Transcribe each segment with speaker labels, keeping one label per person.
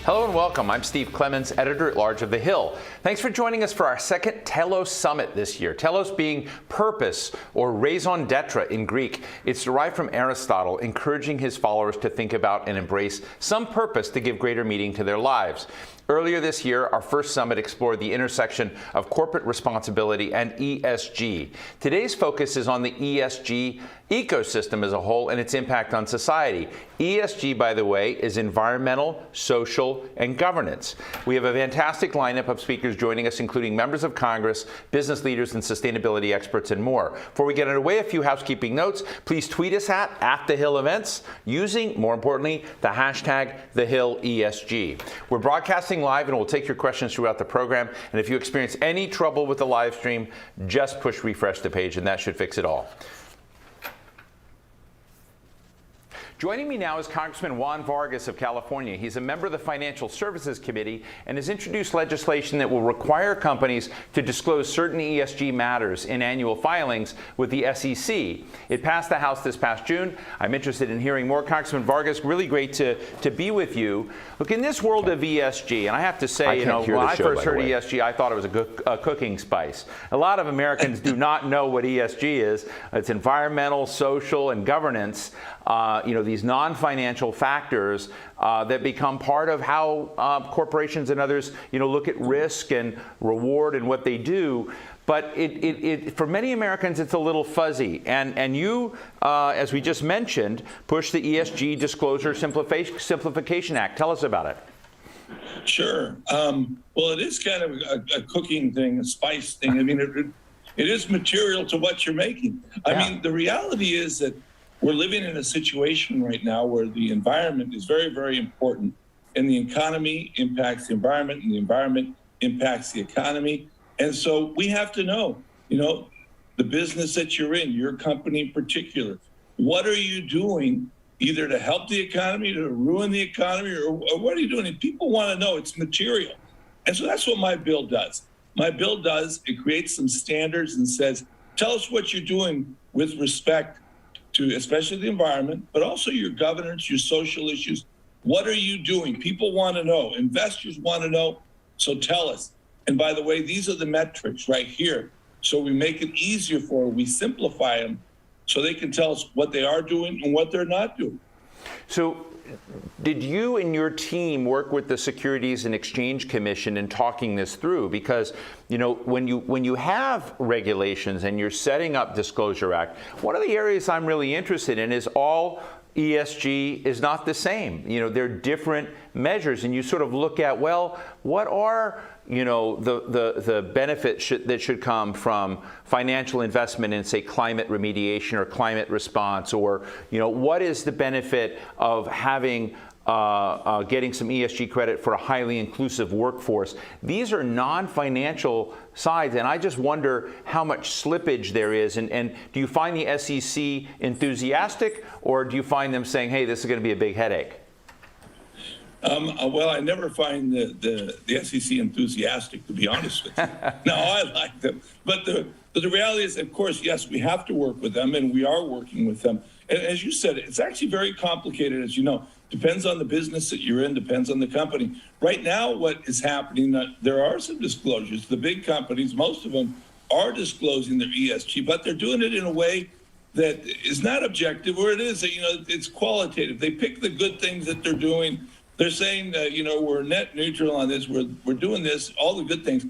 Speaker 1: Hello and welcome. I'm Steve Clemens, Editor-at-Large of The Hill. Thanks for joining us for our second Telos Summit this year. Telos being purpose, or raison d'etre in Greek. It's derived from Aristotle, encouraging his followers to think about and embrace some purpose to give greater meaning to their lives. Earlier this year, our first summit explored the intersection of corporate responsibility and ESG. Today's focus is on the ESG ecosystem as a whole and its impact on society. ESG, by the way, is environmental, social, and governance. We have a fantastic lineup of speakers joining us, including members of Congress, business leaders, and sustainability experts, and more. Before we get underway, a few housekeeping notes. Please tweet us at @TheHillEvents using, more importantly, the hashtag TheHillESG. We're broadcasting live and we'll take your questions throughout the program. And if you experience any trouble with the live stream, just push refresh the page and that should fix it all. Joining me now is Congressman Juan Vargas of California. He's a member of the Financial Services Committee and has introduced legislation that will require companies to disclose certain ESG matters in annual filings with the SEC. It passed the House this past June. I'm interested in hearing more. Congressman Vargas, really great to be with you. Look, in this world of ESG, and I have to say, when I first heard ESG, I thought it was a cooking spice. A lot of Americans do not know what ESG is. It's environmental, social, and governance. These non-financial factors that become part of how corporations and others, look at risk and reward and what they do. But for many Americans, it's a little fuzzy. And you, as we just mentioned, push the ESG Disclosure Simplification Act. Tell us about it.
Speaker 2: Sure. Well, it is kind of a cooking thing, a spice thing. I mean, it is material to what you're making. I mean, the reality is that we're living in a situation right now where the environment is very, very important, and the economy impacts the environment, and the environment impacts the economy. And so we have to know, the business that you're in, your company in particular, what are you doing either to help the economy, to ruin the economy, or what are you doing? And people want to know. It's material. And so that's what my bill does. My bill it creates some standards and says, tell us what you're doing with respect to especially the environment, but also your governance, your social issues. What are you doing? People want to know. Investors want to know. So tell us. And by the way, these are the metrics right here. So we make it easier we simplify them so they can tell us what they are doing and what they're not doing.
Speaker 1: So did you and your team work with the Securities and Exchange Commission in talking this through? Because, when you have regulations and you're setting up Disclosure Act, one of the areas I'm really interested in is all ESG is not the same. They're different measures, and you sort of look at, well, what are the benefits that should come from financial investment in, say, climate remediation or climate response, or what is the benefit of having getting some ESG credit for a highly inclusive workforce? These are non-financial sides, and I just wonder how much slippage there is. And do you find the SEC enthusiastic, or do you find them saying, hey, this is going to be a big headache?
Speaker 2: Well, I never find the SEC enthusiastic, to be honest with you. No, I like them. But the reality is, of course, yes, we have to work with them, and we are working with them. And as you said, it's actually very complicated, as you know. Depends on the business that you're in, depends on the company. Right now, what is happening, there are some disclosures. The big companies, most of them, are disclosing their ESG, but they're doing it in a way that is not objective, or it is, it's qualitative. They pick the good things that they're doing. They're saying that, we're net neutral on this, we're doing this, all the good things,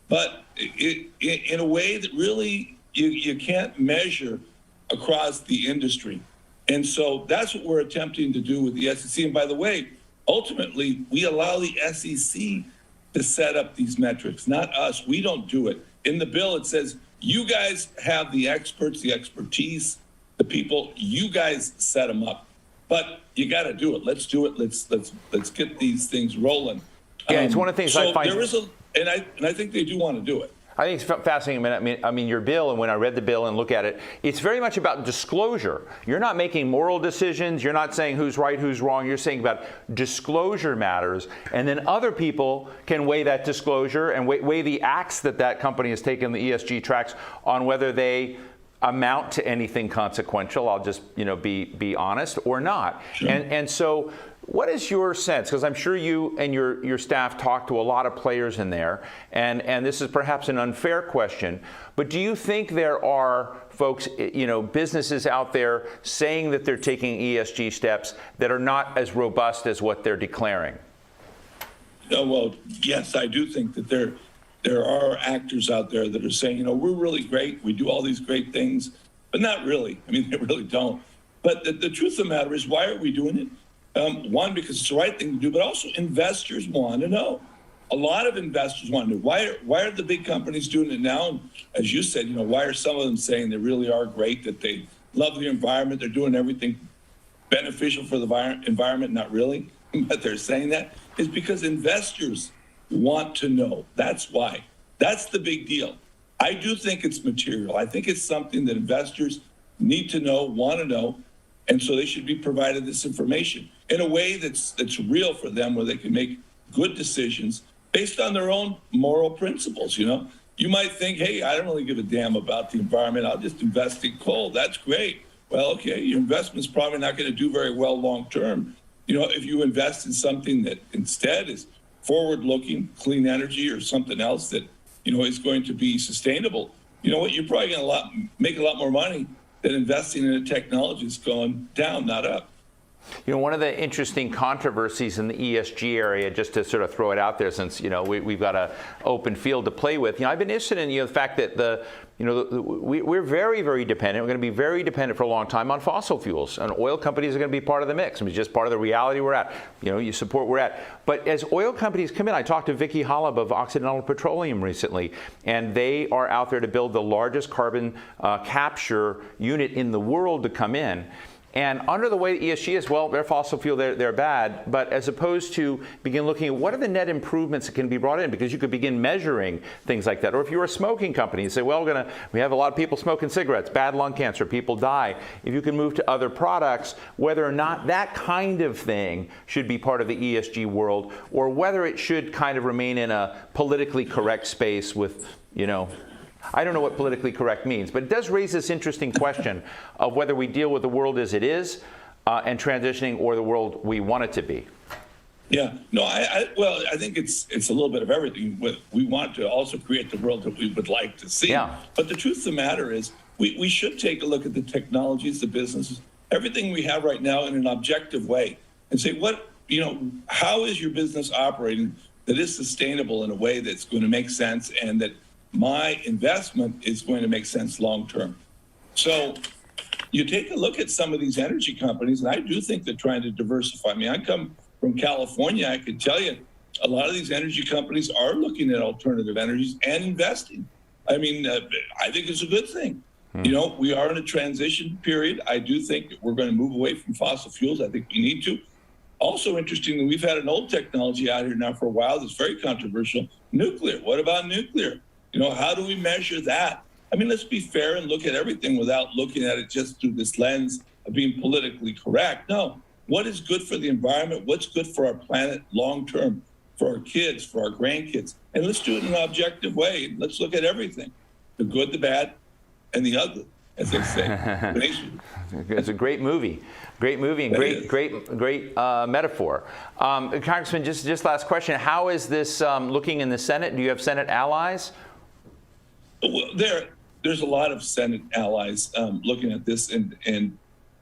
Speaker 2: but in a way that really you can't measure across the industry. And so that's what we're attempting to do with the SEC. And by the way, ultimately, we allow the SEC to set up these metrics, not us. We don't do it. In the bill, it says, you guys have the experts, the expertise, the people, you guys set them up. But you got to do it. Let's do it. Let's get these things rolling.
Speaker 1: Yeah, it's one of the things I find.
Speaker 2: There is and I think they do want to do it.
Speaker 1: I think it's fascinating. I mean, your bill, and when I read the bill and look at it, it's very much about disclosure. You're not making moral decisions. You're not saying who's right, who's wrong. You're saying about disclosure matters, and then other people can weigh that disclosure and weigh the acts that company has taken, the ESG tracks, on whether they amount to anything consequential. I'll just be honest, or not.
Speaker 2: Sure.
Speaker 1: And so What is your sense? Because I'm sure you and your staff talk to a lot of players in there, and this is perhaps an unfair question, but do you think there are folks, businesses out there saying that they're taking ESG steps that are not as robust as what they're declaring?
Speaker 2: Well, yes, I do think that there are actors out there that are saying, we're really great, we do all these great things, but not really. I mean, they really don't. But the truth of the matter is, why are we doing it? One, because it's the right thing to do, but also investors want to know. A lot of investors want to know. Why are the big companies doing it now? And as you said, why are some of them saying they really are great, that they love the environment, they're doing everything beneficial for the environment? Not really. But they're saying that is because investors want to know. That's why. That's the big deal. I do think it's material. I think it's something that investors need to know, want to know, and so they should be provided this information in a way that's real for them, where they can make good decisions based on their own moral principles. You might think, hey, I don't really give a damn about the environment, I'll just invest in coal. That's great. Well, okay, your investment's probably not going to do very well long term. If you invest in something that instead is forward-looking, clean energy, or something else that is going to be sustainable, what, you're probably going to make a lot more money than investing in a technology that's going down, not up.
Speaker 1: One of the interesting controversies in the ESG area, just to sort of throw it out there, since we've got an open field to play with. I've been interested in the fact that we're very, very dependent. We're going to be very dependent for a long time on fossil fuels, and oil companies are going to be part of the mix. It's just part of the reality we're at. You support where we're at. But as oil companies come in, I talked to Vicky Holub of Occidental Petroleum recently, and they are out there to build the largest carbon capture unit in the world to come in. And under the way ESG is, well, they're fossil fuel, they're bad, but as opposed to begin looking at what are the net improvements that can be brought in, because you could begin measuring things like that. Or if you're a smoking company, you say, well, we have a lot of people smoking cigarettes, bad lung cancer, people die. If you can move to other products, whether or not that kind of thing should be part of the ESG world, or whether it should kind of remain in a politically correct space with, I don't know what politically correct means, but it does raise this interesting question of whether we deal with the world as it is and transitioning, or the world we want it to be.
Speaker 2: Yeah, no, I think it's a little bit of everything. We want to also create the world that we would like to see.
Speaker 1: Yeah.
Speaker 2: But the truth of the matter is, we should take a look at the technologies, the businesses, everything we have right now in an objective way, and say, how is your business operating that is sustainable in a way that's going to make sense, and that my investment is going to make sense long term. So you take a look at some of these energy companies, and I do think they're trying to diversify. I mean, I come from California. I can tell you a lot of these energy companies are looking at alternative energies and investing. I mean, I think it's a good thing. We are in a transition period. I do think that we're going to move away from fossil fuels. I think we need to. Also interestingly, we've had an old technology out here now for a while that's very controversial, nuclear. What about nuclear? How do we measure that? I mean, let's be fair and look at everything without looking at it just through this lens of being politically correct. No, what is good for the environment? What's good for our planet long term, for our kids, for our grandkids? And let's do it in an objective way. Let's look at everything, the good, the bad, and the ugly, as they say.
Speaker 1: It's a great movie. Great movie and great metaphor. Congressman, just last question. How is this looking in the Senate? Do you have Senate allies?
Speaker 2: Well, there's a lot of Senate allies looking at this, and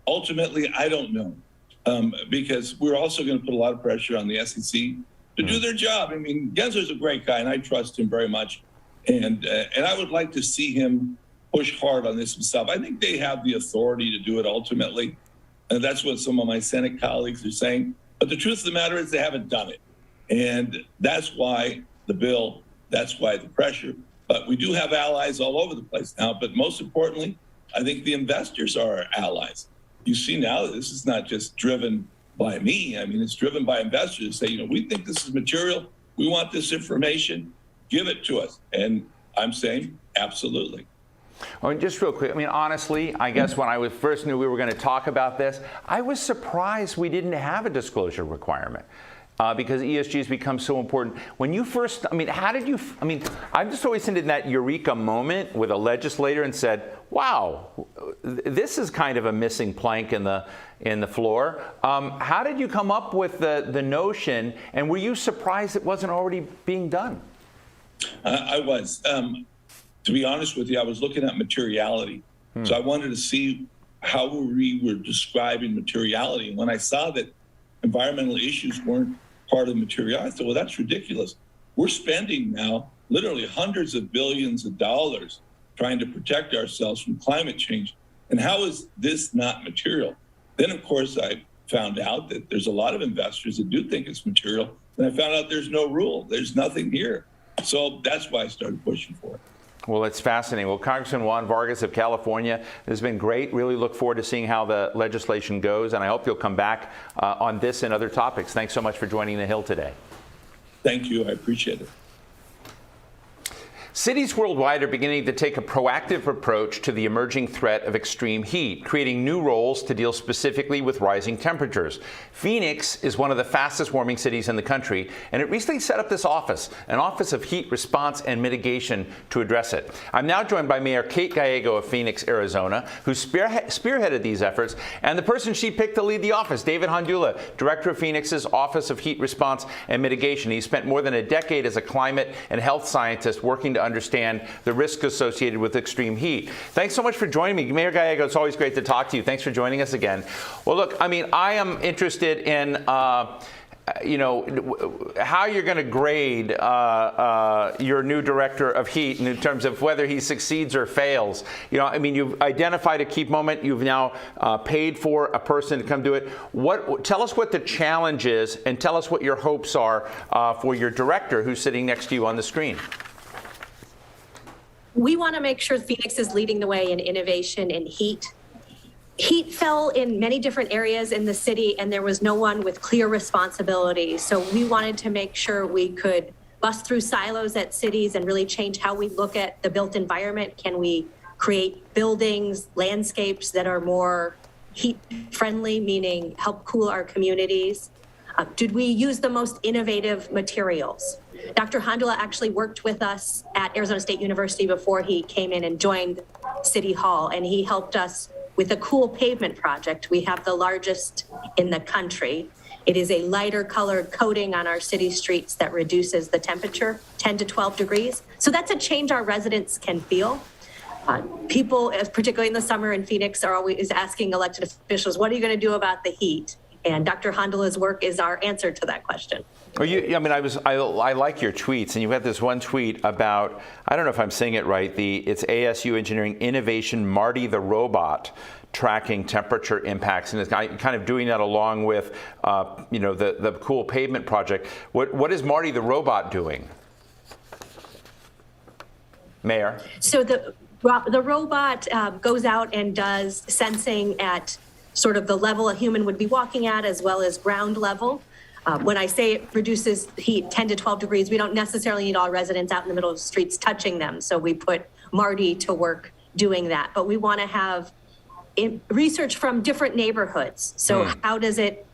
Speaker 2: ultimately, I don't know, because we're also going to put a lot of pressure on the SEC to do their job. I mean, Gensler's a great guy, and I trust him very much, and I would like to see him push hard on this himself. I think they have the authority to do it ultimately, and that's what some of my Senate colleagues are saying. But the truth of the matter is they haven't done it, and that's why the bill, that's why the pressure. But we do have allies all over the place now. But most importantly, I think the investors are our allies. You see now that this is not just driven by me. I mean, it's driven by investors who say, we think this is material. We want this information. Give it to us. And I'm saying, absolutely.
Speaker 1: Oh, and just real quick, I mean, honestly, I guess when I first knew we were going to talk about this, I was surprised we didn't have a disclosure requirement. because ESG has become so important. When you first, how did you, I've just always seen that eureka moment with a legislator and said, wow, this is kind of a missing plank in the floor. How did you come up with the notion, and were you surprised it wasn't already being done?
Speaker 2: I was. To be honest with you, I was looking at materiality. So I wanted to see how we were describing materiality. And when I saw that environmental issues weren't part of materiality, I thought, well, that's ridiculous. We're spending now literally hundreds of billions of dollars trying to protect ourselves from climate change. And how is this not material? Then, of course, I found out that there's a lot of investors that do think it's material. And I found out there's no rule. There's nothing here. So that's why I started pushing for it.
Speaker 1: Well, it's fascinating. Well, Congressman Juan Vargas of California, this has been great. Really look forward to seeing how the legislation goes, and I hope you'll come back on this and other topics. Thanks so much for joining The Hill today.
Speaker 2: Thank you. I appreciate it.
Speaker 1: Cities worldwide are beginning to take a proactive approach to the emerging threat of extreme heat, creating new roles to deal specifically with rising temperatures. Phoenix is one of the fastest warming cities in the country, and it recently set up this office, an Office of Heat Response and Mitigation, to address it. I'm now joined by Mayor Kate Gallego of Phoenix, Arizona, who spearheaded these efforts, and the person she picked to lead the office, David Hondula, Director of Phoenix's Office of Heat Response and Mitigation. He spent more than a decade as a climate and health scientist working to understand the risk associated with extreme heat. Thanks so much for joining me. Mayor Gallego, it's always great to talk to you. Thanks for joining us again. Well, look, I am interested in how you're going to grade your new director of heat in terms of whether he succeeds or fails. You've identified a key moment. You've now paid for a person to come do it. Tell us what the challenge is, and tell us what your hopes are for your director who's sitting next to you on the screen.
Speaker 3: We want to make sure Phoenix is leading the way in innovation in heat. Heat fell in many different areas in the city, and there was no one with clear responsibility. So we wanted to make sure we could bust through silos at cities and really change how we look at the built environment. Can we create buildings, landscapes that are more heat friendly, meaning help cool our communities? Did we use the most innovative materials? Dr. Hondula actually worked with us at Arizona State University before he came in and joined City Hall, and he helped us with a cool pavement project. We have the largest in the country. It is a lighter colored coating on our city streets that reduces the temperature 10 to 12 degrees. So that's a change our residents can feel. People, particularly in the summer in Phoenix, are always asking elected officials, what are you going to do about the heat? And Dr. Hondula's work is our answer to that question.
Speaker 1: Well, I like your tweets, and you've got this one tweet about, I don't know if I'm saying it right, it's ASU Engineering Innovation Marty the Robot tracking temperature impacts, and it's kind of doing that along with, the cool pavement project. What is Marty the Robot doing? Mayor? So
Speaker 3: the robot goes out and does sensing at sort of the level a human would be walking at, as well as ground level. When I say it reduces heat 10 to 12 degrees, we don't necessarily need all residents out in the middle of the streets touching them. So we put Marty to work doing that. But we want to have research from different neighborhoods. So how does it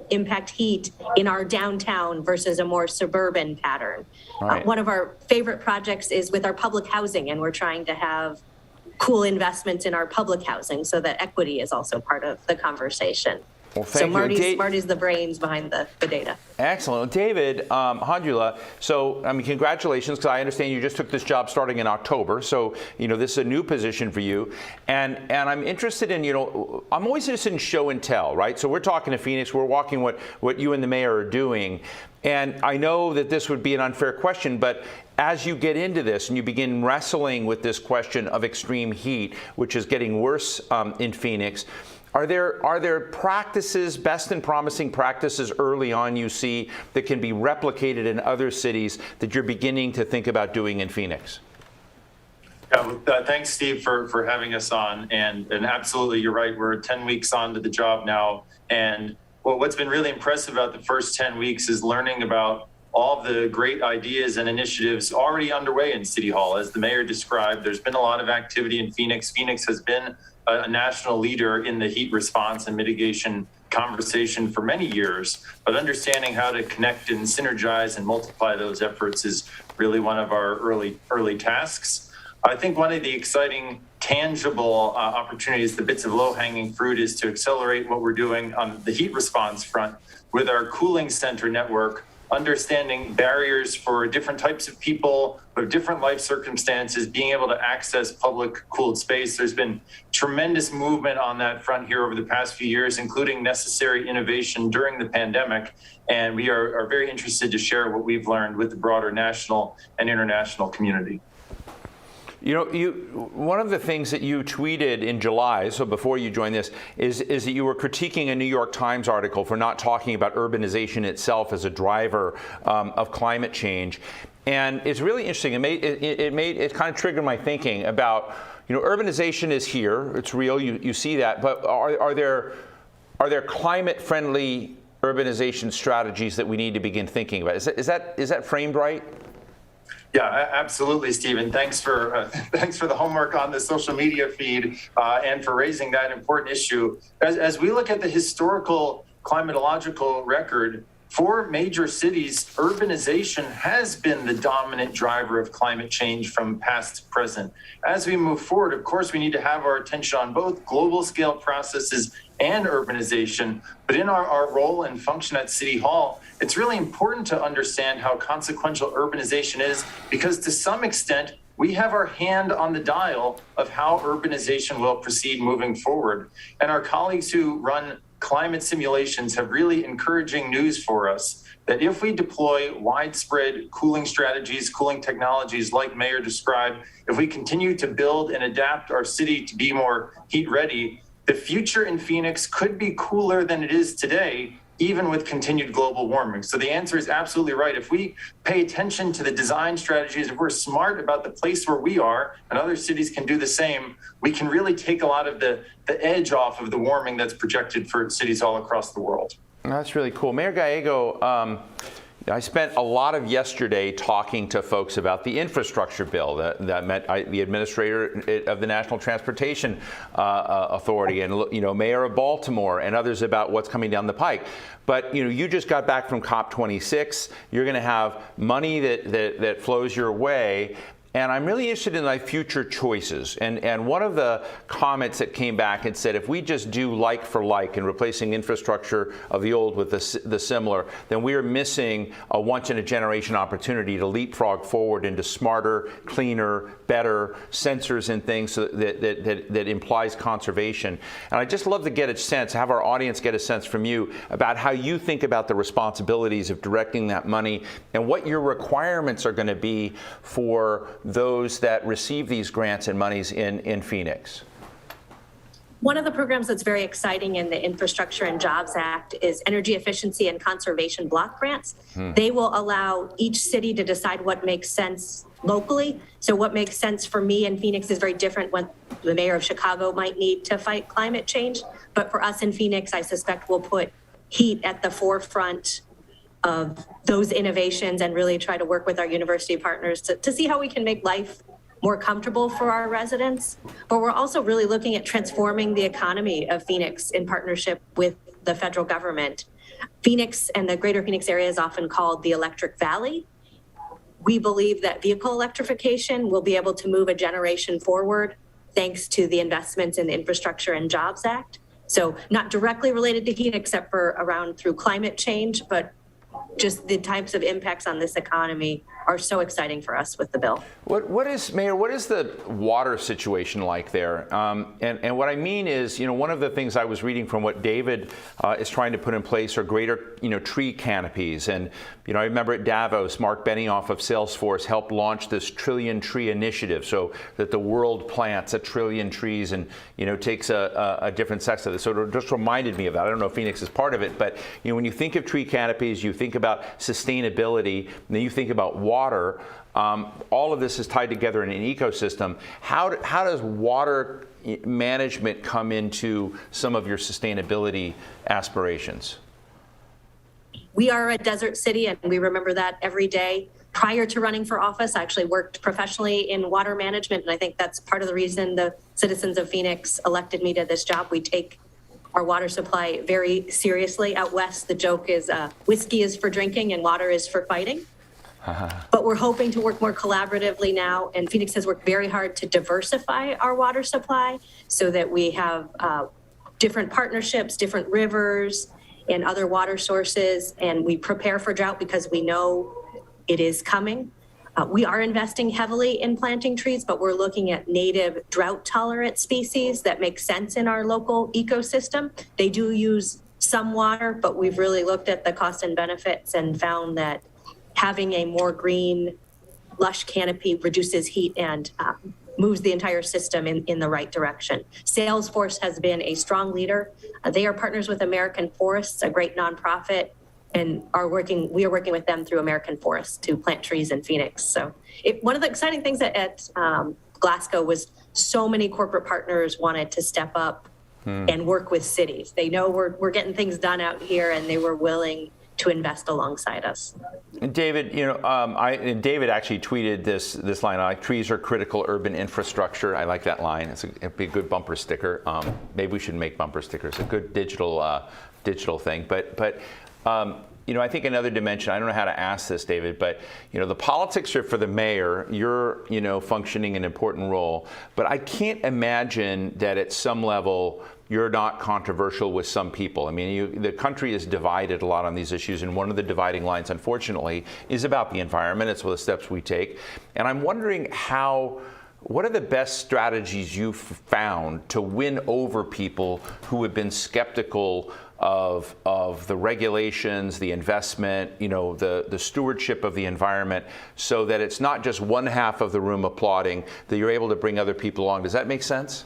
Speaker 3: impact heat in our downtown versus a more suburban pattern? Right. One of our favorite projects is with our public housing, and we're trying to have cool investments in our public housing so that equity is also part of the conversation.
Speaker 1: Well, thank you.
Speaker 3: Marty's the brains behind the data.
Speaker 1: Excellent. David Hondula, so congratulations, because I understand you just took this job starting in October. So, this is a new position for you. And I'm interested in, I'm always interested in show and tell, right? So we're talking to Phoenix, we're walking what you and the mayor are doing. And I know that this would be an unfair question, but as you get into this and you begin wrestling with this question of extreme heat, which is getting worse in Phoenix, are there practices, best and promising practices early on you see that can be replicated in other cities that you're beginning to think about doing in Phoenix?
Speaker 4: Thanks, Steve, for having us on. And absolutely, you're right. We're 10 weeks on to the job now. And what's been really impressive about the first 10 weeks is learning about all of the great ideas and initiatives already underway in City Hall. As the mayor described, there's been a lot of activity in Phoenix. Phoenix has been a national leader in the heat response and mitigation conversation for many years, but understanding how to connect and synergize and multiply those efforts is really one of our early tasks. I think one of the exciting tangible opportunities, the bits of low-hanging fruit, is to accelerate what we're doing on the heat response front with our cooling center network, understanding barriers for different types of people with different life circumstances, being able to access public cooled space. There's been tremendous movement on that front here over the past few years, including necessary innovation during the pandemic. And we are very interested to share what we've learned with the broader national and international community.
Speaker 1: You know, one of the things that you tweeted in July, so before you joined this, is that you were critiquing a New York Times article for not talking about urbanization itself as a driver of climate change. And it's really interesting. It kind of triggered my thinking about, you know, urbanization is here. It's real. You see that. But are there climate-friendly urbanization strategies that we need to begin thinking about? Is that framed right?
Speaker 4: Yeah, absolutely, Stephen. Thanks for the homework on the social media feed and for raising that important issue. As we look at the historical climatological record, for major cities, urbanization has been the dominant driver of climate change from past to present. As we move forward, of course, we need to have our attention on both global scale processes and urbanization. But in our role and function at City Hall, it's really important to understand how consequential urbanization is, because to some extent, we have our hand on the dial of how urbanization will proceed moving forward. And our colleagues who run climate simulations have really encouraging news for us that if we deploy widespread cooling strategies, cooling technologies like Mayor described, if we continue to build and adapt our city to be more heat ready, the future in Phoenix could be cooler than it is today, even with continued global warming. So the answer is absolutely right. If we pay attention to the design strategies, if we're smart about the place where we are, and other cities can do the same, we can really take a lot of the edge off of the warming that's projected for cities all across the world.
Speaker 1: That's really cool. Mayor Gallego, I spent a lot of yesterday talking to folks about the infrastructure bill that met the administrator of the National Transportation Authority and, you know, Mayor of Baltimore and others about what's coming down the pike. But, you know, you just got back from COP26. You're going to have money that flows your way. And I'm really interested in like future choices. And one of the comments that came back and said, if we just do like for like and replacing infrastructure of the old with the similar, then we are missing a once in a generation opportunity to leapfrog forward into smarter, cleaner, better sensors and things so that implies conservation. And I'd just love to get a sense, have our audience get a sense from you about how you think about the responsibilities of directing that money and what your requirements are going to be for those that receive these grants and monies in Phoenix.
Speaker 3: One of the programs that's very exciting in the Infrastructure and Jobs Act is energy efficiency and conservation block grants. They will allow each city to decide what makes sense locally. So what makes sense for me in Phoenix is very different what the mayor of Chicago might need to fight climate change. But for us in Phoenix, I suspect we'll put heat at the forefront of those innovations and really try to work with our university partners to see how we can make life more comfortable for our residents. But we're also really looking at transforming the economy of Phoenix in partnership with the federal government. Phoenix and the greater Phoenix area is often called the Electric Valley. We believe that vehicle electrification will be able to move a generation forward thanks to the investments in the Infrastructure and Jobs Act. So not directly related to heat except for around through climate change, but just the types of impacts on this economy are so exciting for us with the bill.
Speaker 1: Mayor, what is the water situation like there? And what I mean is, you know, one of the things I was reading from what David is trying to put in place are greater, you know, tree canopies. And, you know, I remember at Davos, Mark Benioff of Salesforce helped launch this trillion tree initiative so that the world plants 1 trillion trees and, you know, takes a different sex of this. So it just reminded me of that. I don't know if Phoenix is part of it, but, you know, when you think of tree canopies, you think about sustainability, and then you think about water. All of this is tied together in an ecosystem. How does water management come into some of your sustainability aspirations?
Speaker 3: We are a desert city, and we remember that every day. Prior to running for office, I actually worked professionally in water management, and I think that's part of the reason the citizens of Phoenix elected me to this job. We take our water supply very seriously. Out west, the joke is whiskey is for drinking and water is for fighting. But we're hoping to work more collaboratively now, and Phoenix has worked very hard to diversify our water supply so that we have different partnerships, different rivers, and other water sources, and we prepare for drought because we know it is coming. We are investing heavily in planting trees, but we're looking at native drought-tolerant species that make sense in our local ecosystem. They do use some water, but we've really looked at the cost and benefits and found that having a more green, lush canopy reduces heat and moves the entire system in the right direction. Salesforce has been a strong leader. They are partners with American Forests, a great nonprofit, and we are working with them through American Forests to plant trees in Phoenix. So one of the exciting things at Glasgow was so many corporate partners wanted to step up and work with cities. They know we're getting things done out here, and they were willing to invest alongside us.
Speaker 1: David, David actually tweeted this line. Like, trees are critical urban infrastructure. I like that line. It'd be a good bumper sticker. Maybe we should make bumper stickers. A good digital thing. But I think another dimension, I don't know how to ask this, David, but, the politics are for the mayor. You're, functioning an important role. But I can't imagine that at some level you're not controversial with some people. I mean, the country is divided a lot on these issues, and one of the dividing lines, unfortunately, is about the environment. It's one of the steps we take. And I'm wondering what are the best strategies you've found to win over people who have been skeptical of the regulations, the investment, the stewardship of the environment, so that it's not just one half of the room applauding, that you're able to bring other people along? Does that make sense?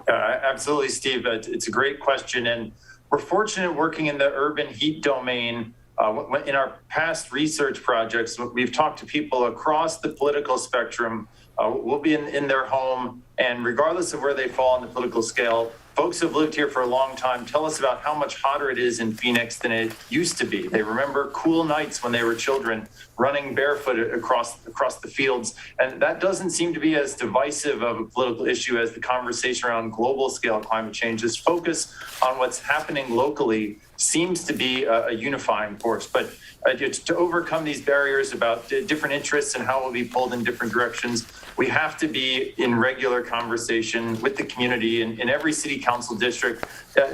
Speaker 4: Absolutely, Steve. It's a great question. And we're fortunate working in the urban heat domain. In our past research projects, we've talked to people across the political spectrum. We'll be in their home, and regardless of where they fall on the political scale, folks who have lived here for a long time tell us about how much hotter it is in Phoenix than it used to be. They remember cool nights when they were children, running barefoot across the fields. And that doesn't seem to be as divisive of a political issue as the conversation around global scale climate change. This focus on what's happening locally seems to be a unifying force. But to overcome these barriers about different interests and how we'll be pulled in different directions, we have to be in regular conversation with the community in every city council district,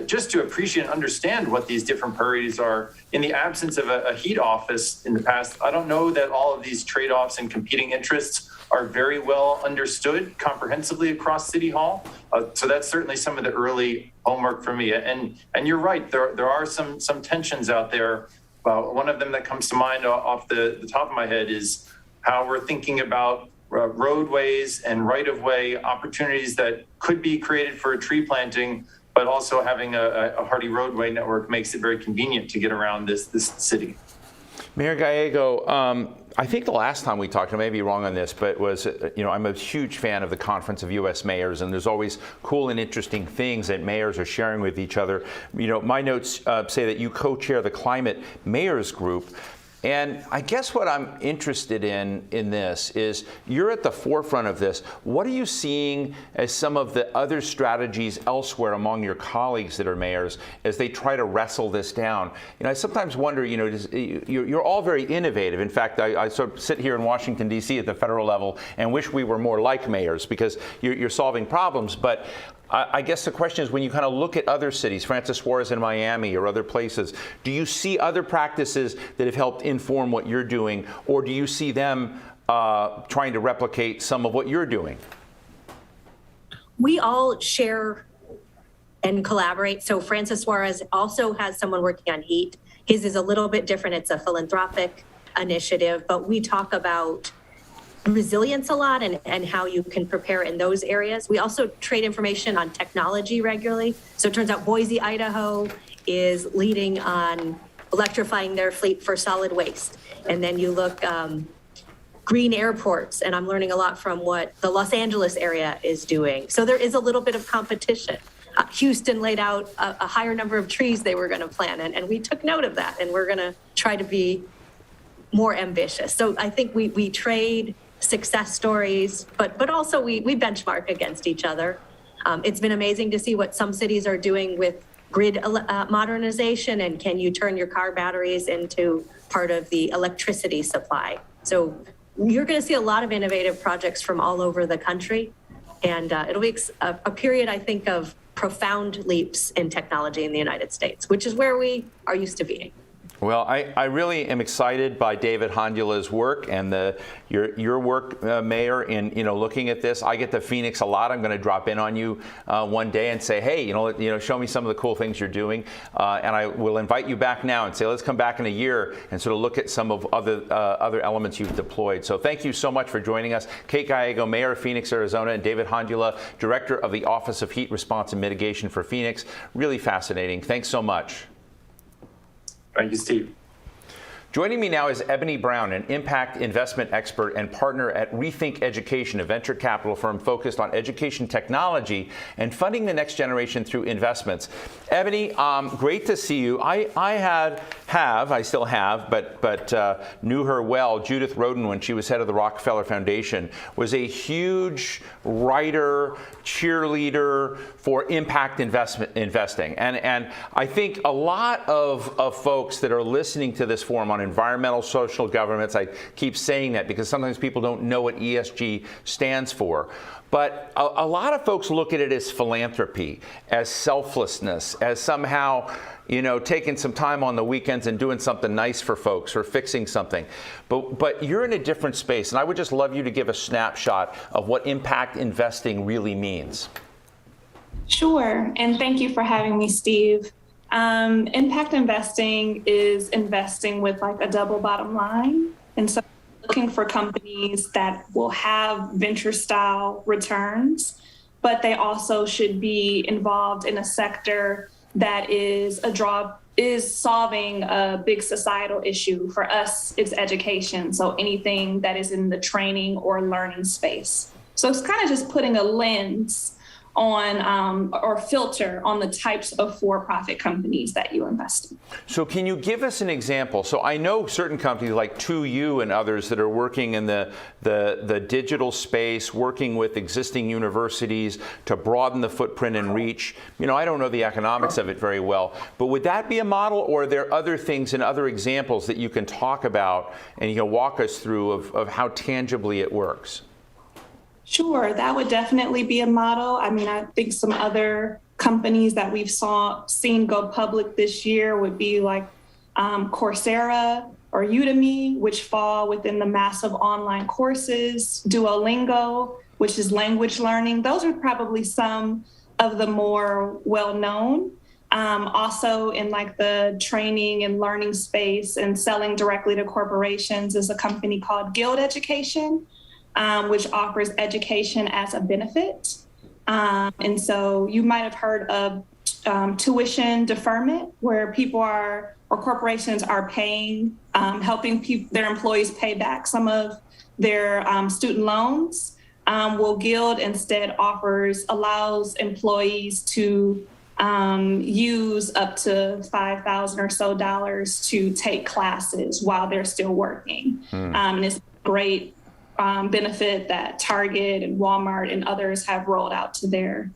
Speaker 4: just to appreciate and understand what these different priorities are. In the absence of a heat office in the past, I don't know that all of these trade-offs and competing interests are very well understood comprehensively across City Hall. So that's certainly some of the early homework for me. And you're right, there are some tensions out there. One of them that comes to mind off the top of my head is how we're thinking about roadways and right-of-way opportunities that could be created for tree planting, but also having a hardy roadway network makes it very convenient to get around this city.
Speaker 1: Mayor Gallego, I think the last time we talked, I may be wrong on this, but I'm a huge fan of the Conference of U.S. Mayors, and there's always cool and interesting things that mayors are sharing with each other. My notes say that you co-chair the Climate Mayors Group. And I guess what I'm interested in this is you're at the forefront of this. What are you seeing as some of the other strategies elsewhere among your colleagues that are mayors as they try to wrestle this down? I sometimes wonder, you're all very innovative. In fact, I sort of sit here in Washington, D.C. at the federal level and wish we were more like mayors because you're solving problems. But I guess the question is, when you kind of look at other cities, Francis Suarez in Miami or other places, do you see other practices that have helped inform what you're doing, or do you see them trying to replicate some of what you're doing?
Speaker 3: We all share and collaborate. So Francis Suarez also has someone working on heat. His is a little bit different. It's a philanthropic initiative, but we talk about resilience a lot and how you can prepare in those areas. We also trade information on technology regularly. So it turns out Boise, Idaho is leading on electrifying their fleet for solid waste. And then you look green airports, and I'm learning a lot from what the Los Angeles area is doing. So there is a little bit of competition. Houston laid out a higher number of trees they were going to plant, and we took note of that, and we're going to try to be more ambitious. So I think we trade success stories, but also we benchmark against each other. It's been amazing to see what some cities are doing with grid modernization, and can you turn your car batteries into part of the electricity supply. So you're going to see a lot of innovative projects from all over the country, and it'll be a period, I think, of profound leaps in technology in the United States, which is where we are used to being.
Speaker 1: Well, I really am excited by David Hondula's work and your work, Mayor, in looking at this. I get to Phoenix a lot. I'm going to drop in on you one day and say, hey, show me some of the cool things you're doing, and I will invite you back now and say, let's come back in a year and sort of look at some of other elements you've deployed. So thank you so much for joining us, Kate Gallego, Mayor of Phoenix, Arizona, and David Hondula, Director of the Office of Heat Response and Mitigation for Phoenix. Really fascinating. Thanks so much.
Speaker 4: Thank you, Steve.
Speaker 1: Joining me now is Ebony Brown, an impact investment expert and partner at Rethink Education, a venture capital firm focused on education technology and funding the next generation through investments. Ebony, great to see you. I still have, but knew her well. Judith Rodin, when she was head of the Rockefeller Foundation, was a huge writer, cheerleader for impact investing. And I think a lot of folks that are listening to this forum on environmental social governments, I keep saying that because sometimes people don't know what ESG stands for, but a lot of folks look at it as philanthropy, as selflessness, as somehow taking some time on the weekends and doing something nice for folks or fixing something. But you're in a different space, and I would just love you to give a snapshot of what impact investing really means.
Speaker 5: Sure, and thank you for having me, Steve. Impact investing is investing with like a double bottom line. And so looking for companies that will have venture style returns, but they also should be involved in a sector that is solving a big societal issue. For us, it's education. So anything that is in the training or learning space. So it's kind of just putting a lens on or filter on the types of for-profit companies that you invest in.
Speaker 1: So can you give us an example? So I know certain companies like 2U and others that are working in the digital space, working with existing universities to broaden the footprint and reach. I don't know the economics of it very well, but would that be a model, or are there other things and other examples that you can talk about and you can walk us through of how tangibly it works?
Speaker 5: Sure, that would definitely be a model. I mean, I think some other companies that we've seen go public this year would be like Coursera or Udemy, which fall within the massive online courses, Duolingo, which is language learning. Those are probably some of the more well-known. Also in like the training and learning space and selling directly to corporations is a company called Guild Education, which offers education as a benefit. And so you might have heard of tuition deferment, where corporations are paying, helping their employees pay back some of their student loans. Well, Guild instead allows employees to use up to $5,000 or so to take classes while they're still working. And it's a great benefit that Target and Walmart and others have rolled out to their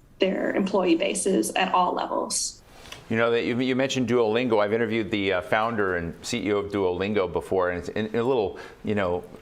Speaker 5: employee bases at all levels.
Speaker 1: You mentioned Duolingo. I've interviewed the founder and CEO of Duolingo before, and a little,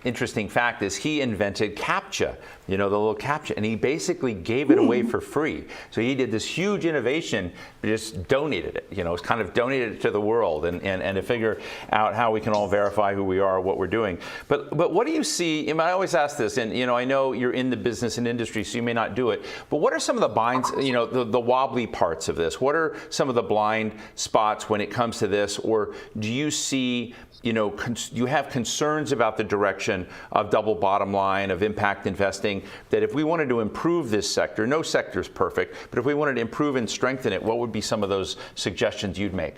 Speaker 1: interesting fact is he invented CAPTCHA, the little CAPTCHA, and he basically gave it away for free. So he did this huge innovation, just donated it, it's kind of donated it to the world and to figure out how we can all verify who we are, what we're doing. But what do you see? I always ask this, and I know you're in the business and industry, so you may not do it, but what are some of the binds, the wobbly parts of this? What are some of the blind spots when it comes to this? Or do you see, you have concerns about the direction of double bottom line, of impact investing, that if we wanted to improve this sector, no sector is perfect, but if we wanted to improve and strengthen it, what would be some of those suggestions you'd make?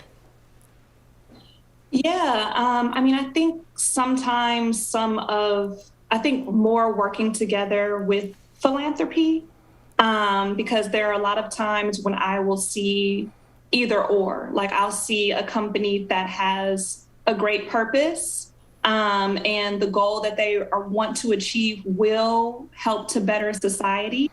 Speaker 5: Yeah, I think sometimes more working together with philanthropy because there are a lot of times when I will see either or, like I'll see a company that has a great purpose, and the goal that they want to achieve will help to better society.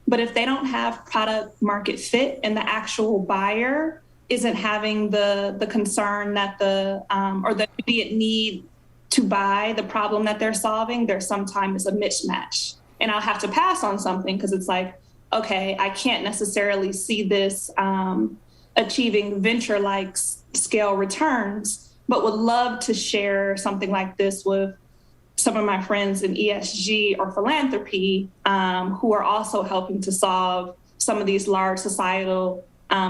Speaker 5: But if they don't have product market fit and the actual buyer isn't having the concern that or the immediate need to buy the problem that they're solving, there's sometimes a mismatch. And I'll have to pass on something because it's like, okay, I can't necessarily see this achieving venture-like scale returns, but would love to share something like this with some of my friends in ESG or philanthropy, who are also helping to solve some of these large societal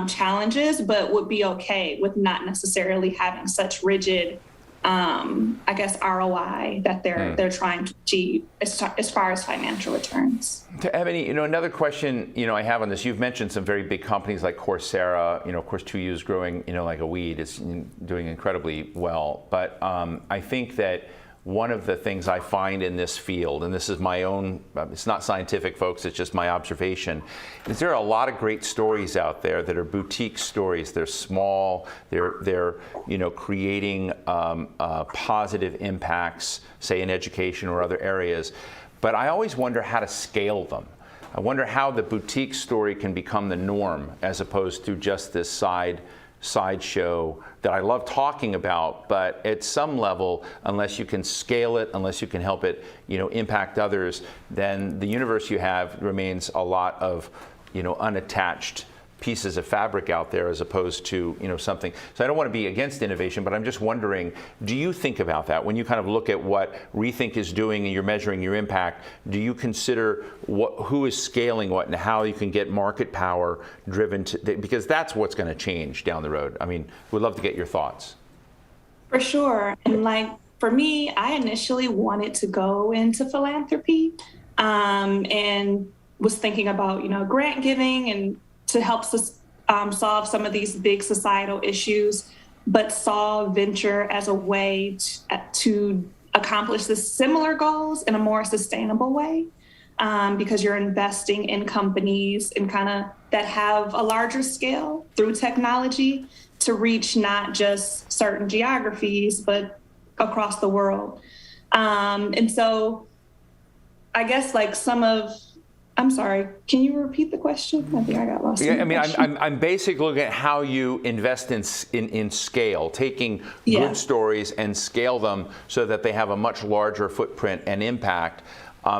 Speaker 5: challenges, but would be okay with not necessarily having such rigid, I guess, ROI that they're trying to achieve as far as financial returns.
Speaker 1: To Ebony, another question, I have on this. You've mentioned some very big companies like Coursera. Of course, 2U is growing, like a weed. It's doing incredibly well. But I think that one of the things I find in this field, and this is my own, it's not scientific, folks, it's just my observation, is there are a lot of great stories out there that are boutique stories. They're small, they're creating positive impacts, say in education or other areas. But I always wonder how to scale them. I wonder how the boutique story can become the norm as opposed to just this sideshow that I love talking about, but at some level, unless you can scale it, unless you can help it, impact others, then the universe you have remains a lot of, unattached pieces of fabric out there as opposed to, something. So I don't want to be against innovation, but I'm just wondering, do you think about that when you kind of look at what Rethink is doing and you're measuring your impact? Do you consider who is scaling what and how you can get market power driven because that's what's going to change down the road? I mean, we'd love to get your thoughts.
Speaker 5: For sure. And for me, I initially wanted to go into philanthropy, and was thinking about, grant giving and to help solve some of these big societal issues, but saw venture as a way to accomplish the similar goals in a more sustainable way, because you're investing in companies and that have a larger scale through technology to reach not just certain geographies, but across the world. And so I guess I'm sorry, can you repeat the question? I think I got lost.
Speaker 1: Yeah, I'm basically looking at how you invest in scale, taking good stories and scale them so that they have a much larger footprint and impact.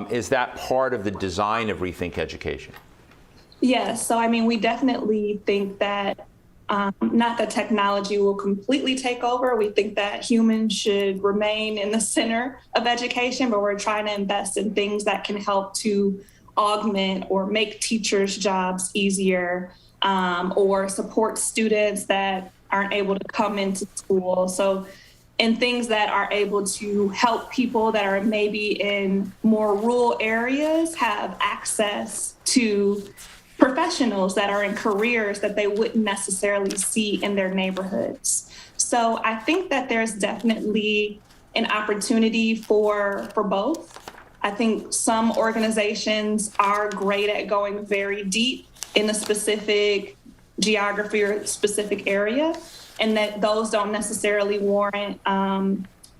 Speaker 1: Is that part of the design of Rethink Education?
Speaker 5: Yes. So, we definitely think that not that technology will completely take over. We think that humans should remain in the center of education, but we're trying to invest in things that can help to augment or make teachers' jobs easier, or support students that aren't able to come into school. So, and things that are able to help people that are maybe in more rural areas have access to professionals that are in careers that they wouldn't necessarily see in their neighborhoods. So I think that there's definitely an opportunity for both. I think some organizations are great at going very deep in a specific geography or specific area, and that those don't necessarily warrant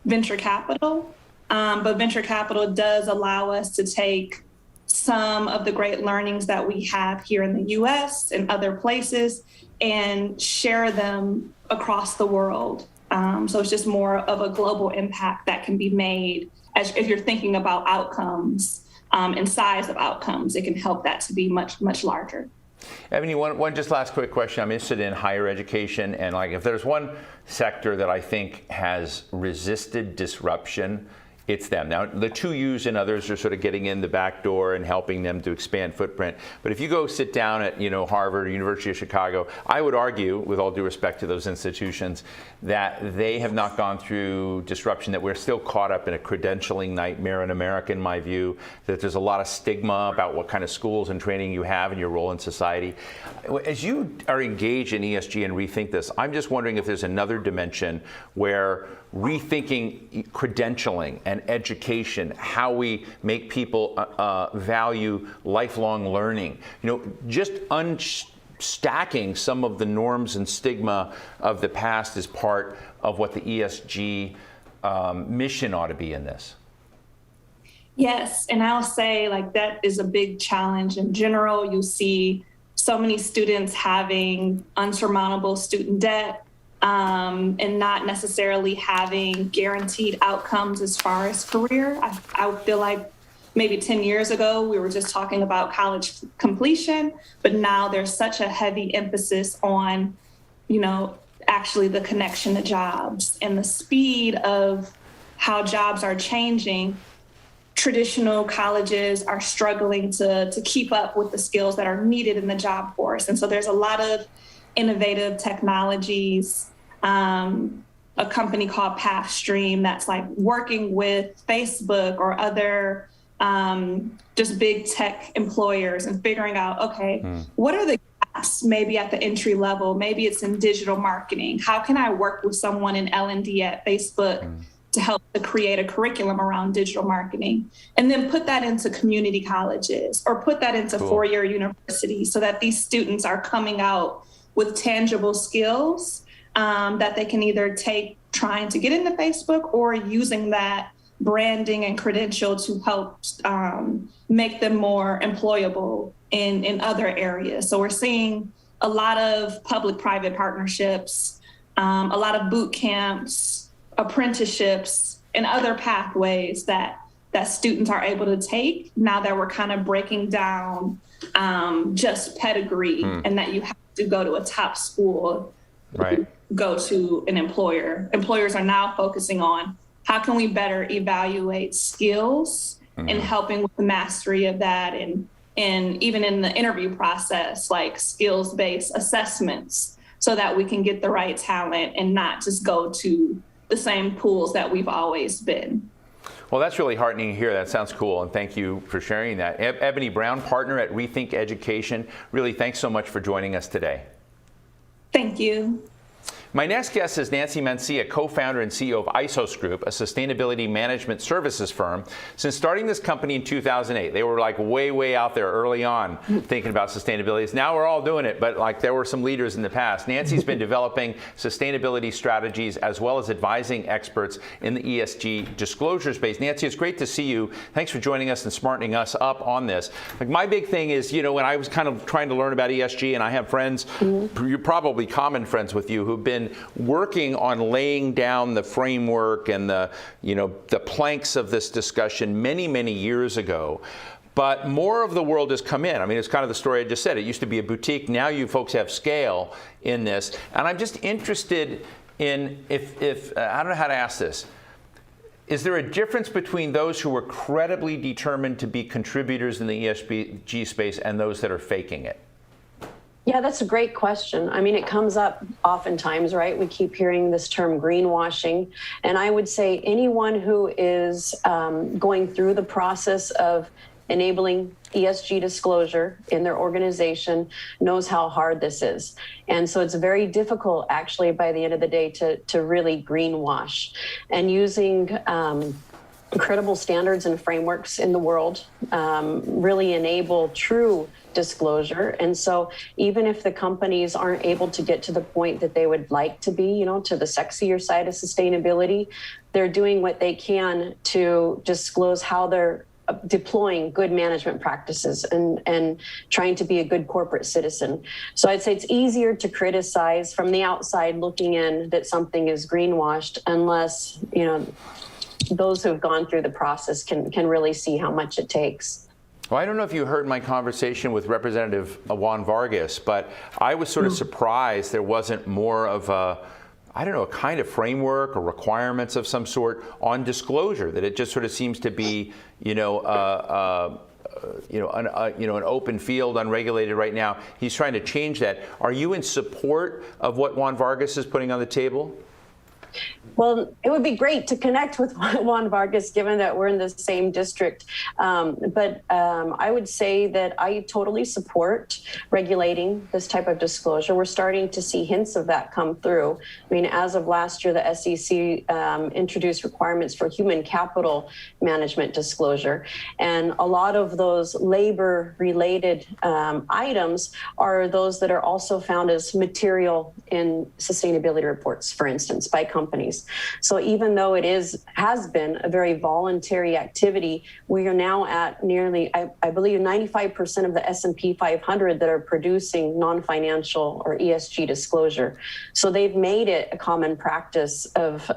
Speaker 5: venture capital. But venture capital does allow us to take some of the great learnings that we have here in the US and other places and share them across the world. So it's just more of a global impact that can be made. If you're thinking about outcomes and size of outcomes, it can help that to be much, much larger.
Speaker 1: Ebony, one just last quick question. I'm interested in higher education, and if there's one sector that I think has resisted disruption, it's them. Now, the 2Us and others are sort of getting in the back door and helping them to expand footprint. But if you go sit down at, Harvard or University of Chicago, I would argue, with all due respect to those institutions, that they have not gone through disruption, that we're still caught up in a credentialing nightmare in America, in my view, that there's a lot of stigma about what kind of schools and training you have and your role in society. As you are engaged in ESG and Rethink This, I'm just wondering if there's another dimension where rethinking credentialing and education, how we make people value lifelong learning. Just unstacking some of the norms and stigma of the past is part of what the ESG mission ought to be in this.
Speaker 5: Yes, and I'll say that is a big challenge. In general, you see so many students having unsurmountable student debt and not necessarily having guaranteed outcomes as far as career. I feel like maybe 10 years ago, we were just talking about college completion, but now there's such a heavy emphasis on, actually the connection to jobs and the speed of how jobs are changing. Traditional colleges are struggling to keep up with the skills that are needed in the job force. And so there's a lot of innovative technologies, a company called Pathstream that's working with Facebook or other just big tech employers and figuring out, what are the gaps maybe at the entry level? Maybe it's in digital marketing. How can I work with someone in L&D at Facebook to help to create a curriculum around digital marketing, and then put that into community colleges or put that into four-year universities so that these students are coming out with tangible skills that they can either take trying to get into Facebook or using that branding and credential to help make them more employable in other areas. So we're seeing a lot of public-private partnerships, a lot of boot camps, apprenticeships, and other pathways that students are able to take now that we're kind of breaking down just pedigree and that you have to go to a top school, go to an employer. Employers are now focusing on how can we better evaluate skills and helping with the mastery of that, and even in the interview process, skills-based assessments so that we can get the right talent and not just go to the same pools that we've always been.
Speaker 1: Well, that's really heartening to hear. That sounds cool, and thank you for sharing that. Ebony Brown, partner at Rethink Education, really thanks so much for joining us today.
Speaker 5: Thank you.
Speaker 1: My next guest is Nancy Mencia, co-founder and CEO of ISOS Group, a sustainability management services firm. Since starting this company in 2008, they were way out there early on thinking about sustainability. Now we're all doing it, but there were some leaders in the past. Nancy's been developing sustainability strategies as well as advising experts in the ESG disclosure space. Nancy, it's great to see you. Thanks for joining us and smartening us up on this. My big thing is, when I was kind of trying to learn about ESG, and I have friends, you're probably common friends with you, who've been working on laying down the framework and the planks of this discussion many years ago. But more of the world has come in. I mean, it's kind of the story I just said. It used to be a boutique. Now you folks have scale in this. And I'm just interested in if I don't know how to ask this. Is there a difference between those who are credibly determined to be contributors in the ESG space and those that are faking it?
Speaker 6: Yeah, that's a great question. I mean, it comes up oftentimes, right? We keep hearing this term greenwashing. And I would say anyone who is going through the process of enabling ESG disclosure in their organization knows how hard this is. And so it's very difficult, actually, by the end of the day, to really greenwash. And using credible standards and frameworks in the world really enable true disclosure. And so even if the companies aren't able to get to the point that they would like to be, to the sexier side of sustainability, they're doing what they can to disclose how they're deploying good management practices and trying to be a good corporate citizen. So I'd say it's easier to criticize from the outside looking in that something is greenwashed unless, those who have gone through the process can really see how much it takes.
Speaker 1: Well, I don't know if you heard my conversation with Representative Juan Vargas, but I was sort of surprised there wasn't more of a kind of framework or requirements of some sort on disclosure, that it just sort of seems to be, an open field, unregulated right now. He's trying to change that. Are you in support of what Juan Vargas is putting on the table?
Speaker 6: Well, it would be great to connect with Juan Vargas, given that we're in the same district. But I would say that I totally support regulating this type of disclosure. We're starting to see hints of that come through. I mean, as of last year, the SEC introduced requirements for human capital management disclosure. And a lot of those labor-related items are those that are also found as material in sustainability reports, for instance, by companies. So even though it has been a very voluntary activity, we are now at nearly, I believe, 95% of the S&P 500 that are producing non-financial or ESG disclosure. So they've made it a common practice of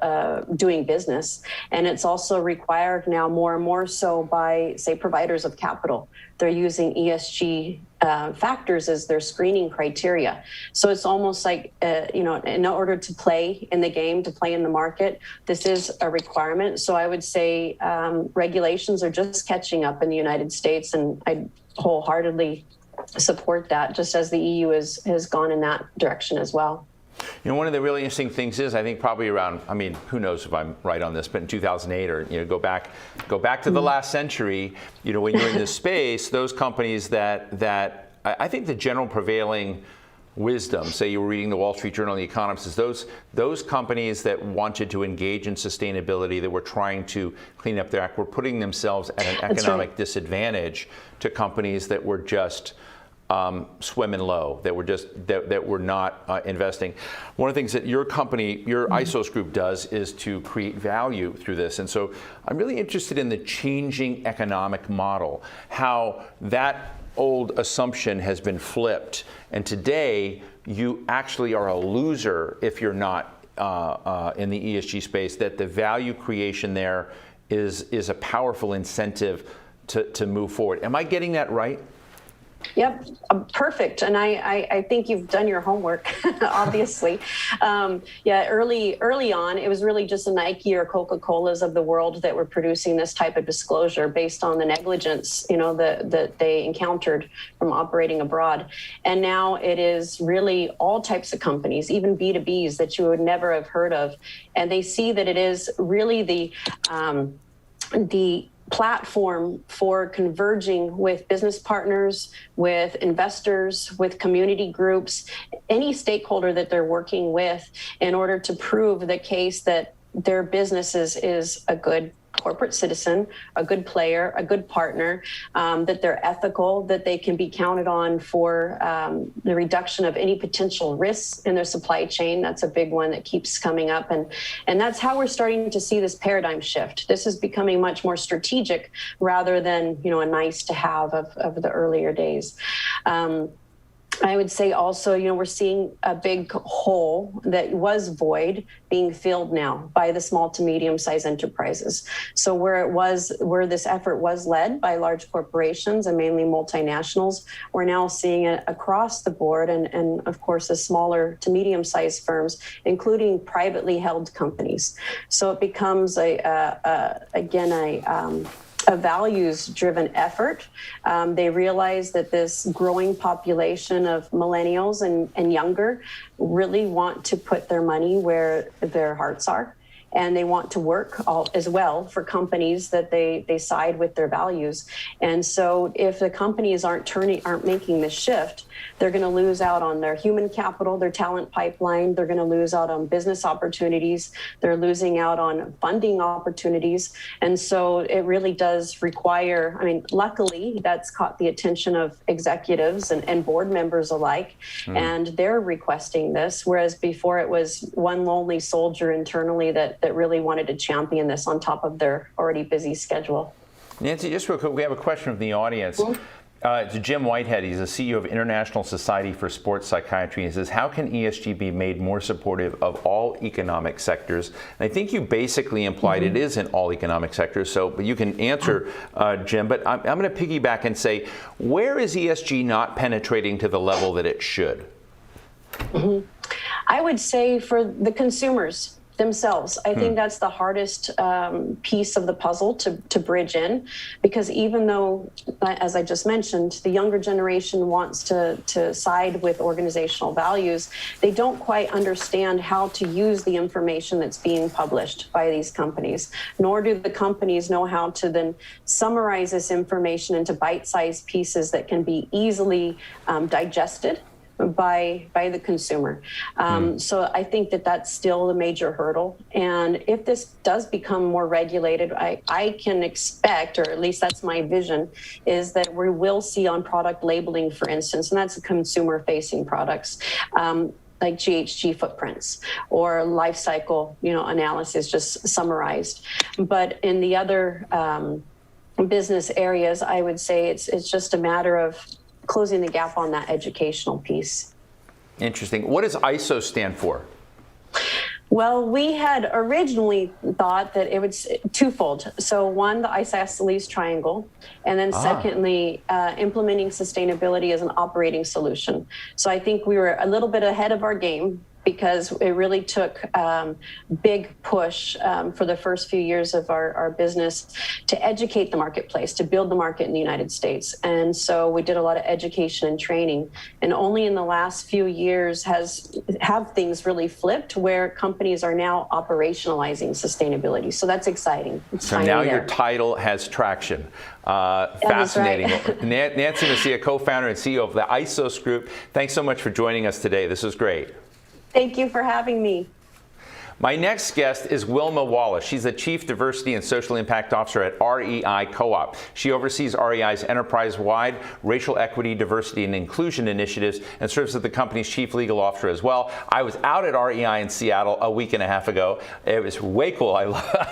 Speaker 6: doing business. And it's also required now more and more so by, say, providers of capital. They're using ESG factors as their screening criteria. So it's almost like, in order to play in the game, to play in the market, this is a requirement. So I would say regulations are just catching up in the United States, and I wholeheartedly support that, just as the EU has gone in that direction as well.
Speaker 1: You know, one of the really interesting things is, I think probably around, I mean, who knows if I'm right on this, but in 2008 or, go back to the last century, when you're in this space, those companies that I think the general prevailing wisdom, say you were reading the Wall Street Journal and The Economist, is those companies that wanted to engage in sustainability, that were trying to clean up their act, were putting themselves at an economic disadvantage to companies that were just swimming low, that were not investing. One of the things that your company, your ISOS group, does is to create value through this. And so I'm really interested in the changing economic model, how that old assumption has been flipped. And today, you actually are a loser if you're not in the ESG space, that the value creation there is a powerful incentive to move forward. Am I getting that right?
Speaker 6: Yep, perfect. And I think you've done your homework, obviously. Early on, it was really just a Nike or Coca-Cola's of the world that were producing this type of disclosure based on the negligence, that they encountered from operating abroad. And now it is really all types of companies, even B2Bs that you would never have heard of. And they see that it is really the platform for converging with business partners, with investors, with community groups, any stakeholder that they're working with, in order to prove the case that their business is a good corporate citizen, a good player, a good partner, that they're ethical, that they can be counted on for the reduction of any potential risks in their supply chain. That's a big one that keeps coming up. And that's how we're starting to see this paradigm shift. This is becoming much more strategic rather than, a nice to have of the earlier days. I would say also, we're seeing a big hole that was void being filled now by the small to medium-sized enterprises. So where this effort was led by large corporations and mainly multinationals, we're now seeing it across the board, and of course, the smaller to medium-sized firms, including privately held companies. So it becomes a values-driven effort. They realize that this growing population of millennials and younger really want to put their money where their hearts are. And they want to work as well for companies that they side with their values. And so if the companies aren't making this shift, they're going to lose out on their human capital, their talent pipeline. They're going to lose out on business opportunities. They're losing out on funding opportunities. And so it really does require, luckily that's caught the attention of executives and board members alike. And they're requesting this, whereas before it was one lonely soldier internally that really wanted to champion this on top of their already busy schedule.
Speaker 1: Nancy, just real quick, we have a question from the audience. It's Jim Whitehead. He's the CEO of International Society for Sports Psychiatry. He says, how can ESG be made more supportive of all economic sectors? And I think you basically implied it is in all economic sectors, but you can answer, Jim. But I'm going to piggyback and say, where is ESG not penetrating to the level that it should?
Speaker 6: I would say for the consumers. themselves. I think that's the hardest piece of the puzzle to bridge in, because even though, as I just mentioned, the younger generation wants to side with organizational values, they don't quite understand how to use the information that's being published by these companies, nor do the companies know how to then summarize this information into bite-sized pieces that can be easily digested by the consumer. So I think that that's still a major hurdle. And if this does become more regulated, I can expect, or at least that's my vision, is that we will see on product labeling, for instance, and that's consumer-facing products, like GHG footprints or life cycle, analysis, just summarized. But in the other business areas, I would say it's just a matter of closing the gap on that educational piece. Interesting.
Speaker 1: What does ISO stand for?
Speaker 6: Well, we had originally thought that it was twofold. So one, the isosceles triangle, and then secondly, implementing sustainability as an operating solution. So I think we were a little bit ahead of our game, because it really took big push for the first few years of our business to educate the marketplace, to build the market in the United States. And so we did a lot of education and training. And only in the last few years have things really flipped, where companies are now operationalizing sustainability. So that's exciting.
Speaker 1: So now your title has traction. Fascinating. Right. Nancy Messia, co-founder and CEO of the ISOS Group. Thanks so much for joining us today. This was great.
Speaker 6: Thank you for having me.
Speaker 1: My next guest is Wilma Wallace. She's the Chief Diversity and Social Impact Officer at REI Co-op. She oversees REI's enterprise-wide racial equity, diversity, and inclusion initiatives and serves as the company's Chief Legal Officer as well. I was out at REI in Seattle a week and a half ago. It was way cool. I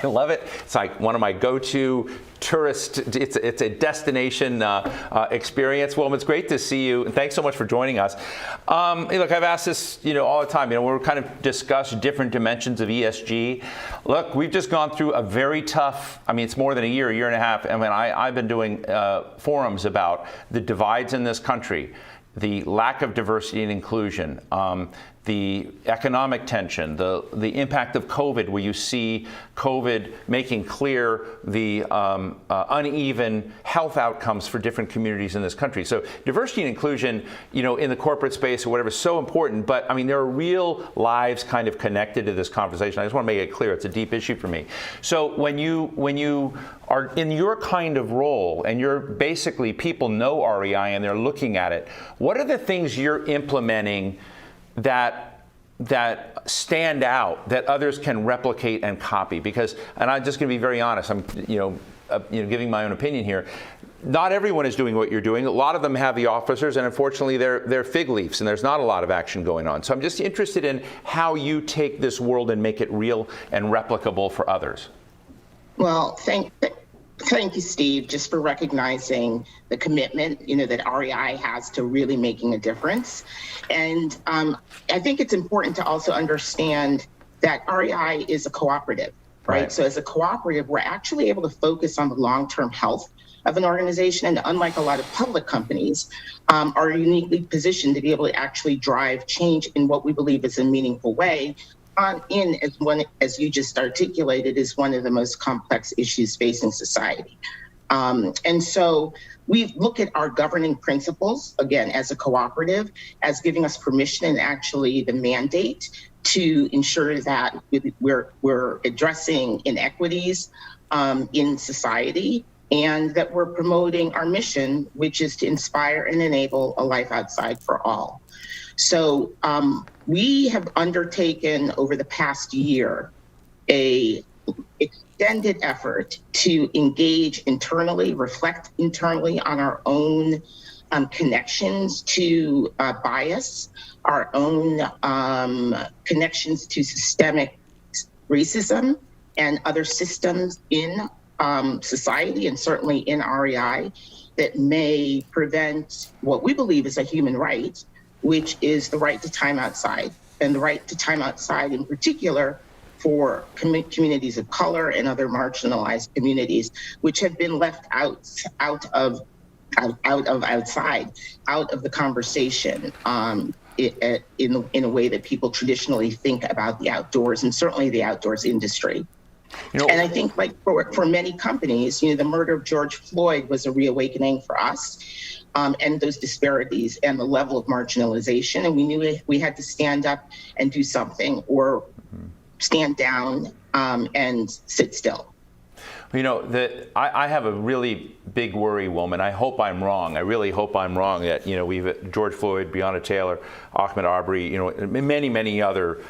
Speaker 1: love it. It's like one of my go-to tourist, it's a destination experience. Wilma, it's great to see you, and thanks so much for joining us. Look, I've asked this, all the time. We're kind of discuss different dimensions of ESG. Look, we've just gone through a very tough, it's more than a year and a half. I've been doing forums about the divides in this country, the lack of diversity and inclusion, the economic tension, the impact of COVID, where you see COVID making clear the uneven health outcomes for different communities in this country. So diversity and inclusion, in the corporate space or whatever, is so important. But there are real lives kind of connected to this conversation. I just want to make it clear it's a deep issue for me. So when you are in your kind of role, and you're basically, people know REI and they're looking at it, what are the things you're implementing that stand out, that others can replicate and copy? Because, and I'm just going to be very honest, I'm giving my own opinion here. Not everyone is doing what you're doing. A lot of them have the officers, and unfortunately they're fig leaves, and there's not a lot of action going on. So I'm just interested in how you take this world and make it real and replicable for others.
Speaker 7: Well, thank you, Steve, just for recognizing the commitment, that REI has to really making a difference. And I think it's important to also understand that REI is a cooperative, right? So as a cooperative, we're actually able to focus on the long-term health of an organization. And unlike a lot of public companies, are uniquely positioned to be able to actually drive change in what we believe is a meaningful way. As you just articulated, is one of the most complex issues facing society. And so we look at our governing principles, again, as a cooperative, as giving us permission and actually the mandate to ensure that we're addressing inequities in society, and that we're promoting our mission, which is to inspire and enable a life outside for all. So we have undertaken over the past year a extended effort to engage internally, reflect internally on our own connections to bias, our own connections to systemic racism and other systems in society, and certainly in REI, that may prevent what we believe is a human right, which is the right to time outside, and the right to time outside in particular for communities of color and other marginalized communities, which have been left out of the conversation. in a way that people traditionally think about the outdoors, and certainly the outdoors industry. And I think, like for many companies, the murder of George Floyd was a reawakening for us, and those disparities and the level of marginalization. And we knew we had to stand up and do something, or stand down and sit still.
Speaker 1: I have a really big worry, Wilma, and I hope I'm wrong. I really hope I'm wrong that, we've George Floyd, Breonna Taylor, Ahmaud Arbery, many, many other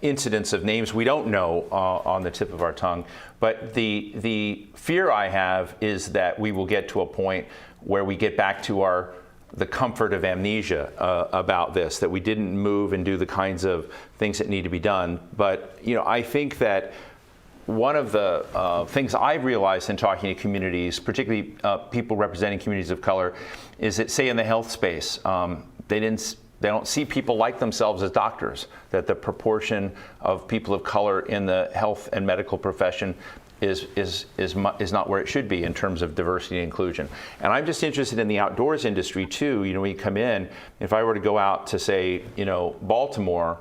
Speaker 1: incidents of names we don't know on the tip of our tongue. But the fear I have is that we will get to a point where we get back to the comfort of amnesia about this, that we didn't move and do the kinds of things that need to be done. But, I think that one of the things I've realized in talking to communities, particularly people representing communities of color, is that, say, in the health space, they don't see people like themselves as doctors, that the proportion of people of color in the health and medical profession is not where it should be in terms of diversity and inclusion. And I'm just interested in the outdoors industry too. When you come in, if I were to go out to, say, Baltimore,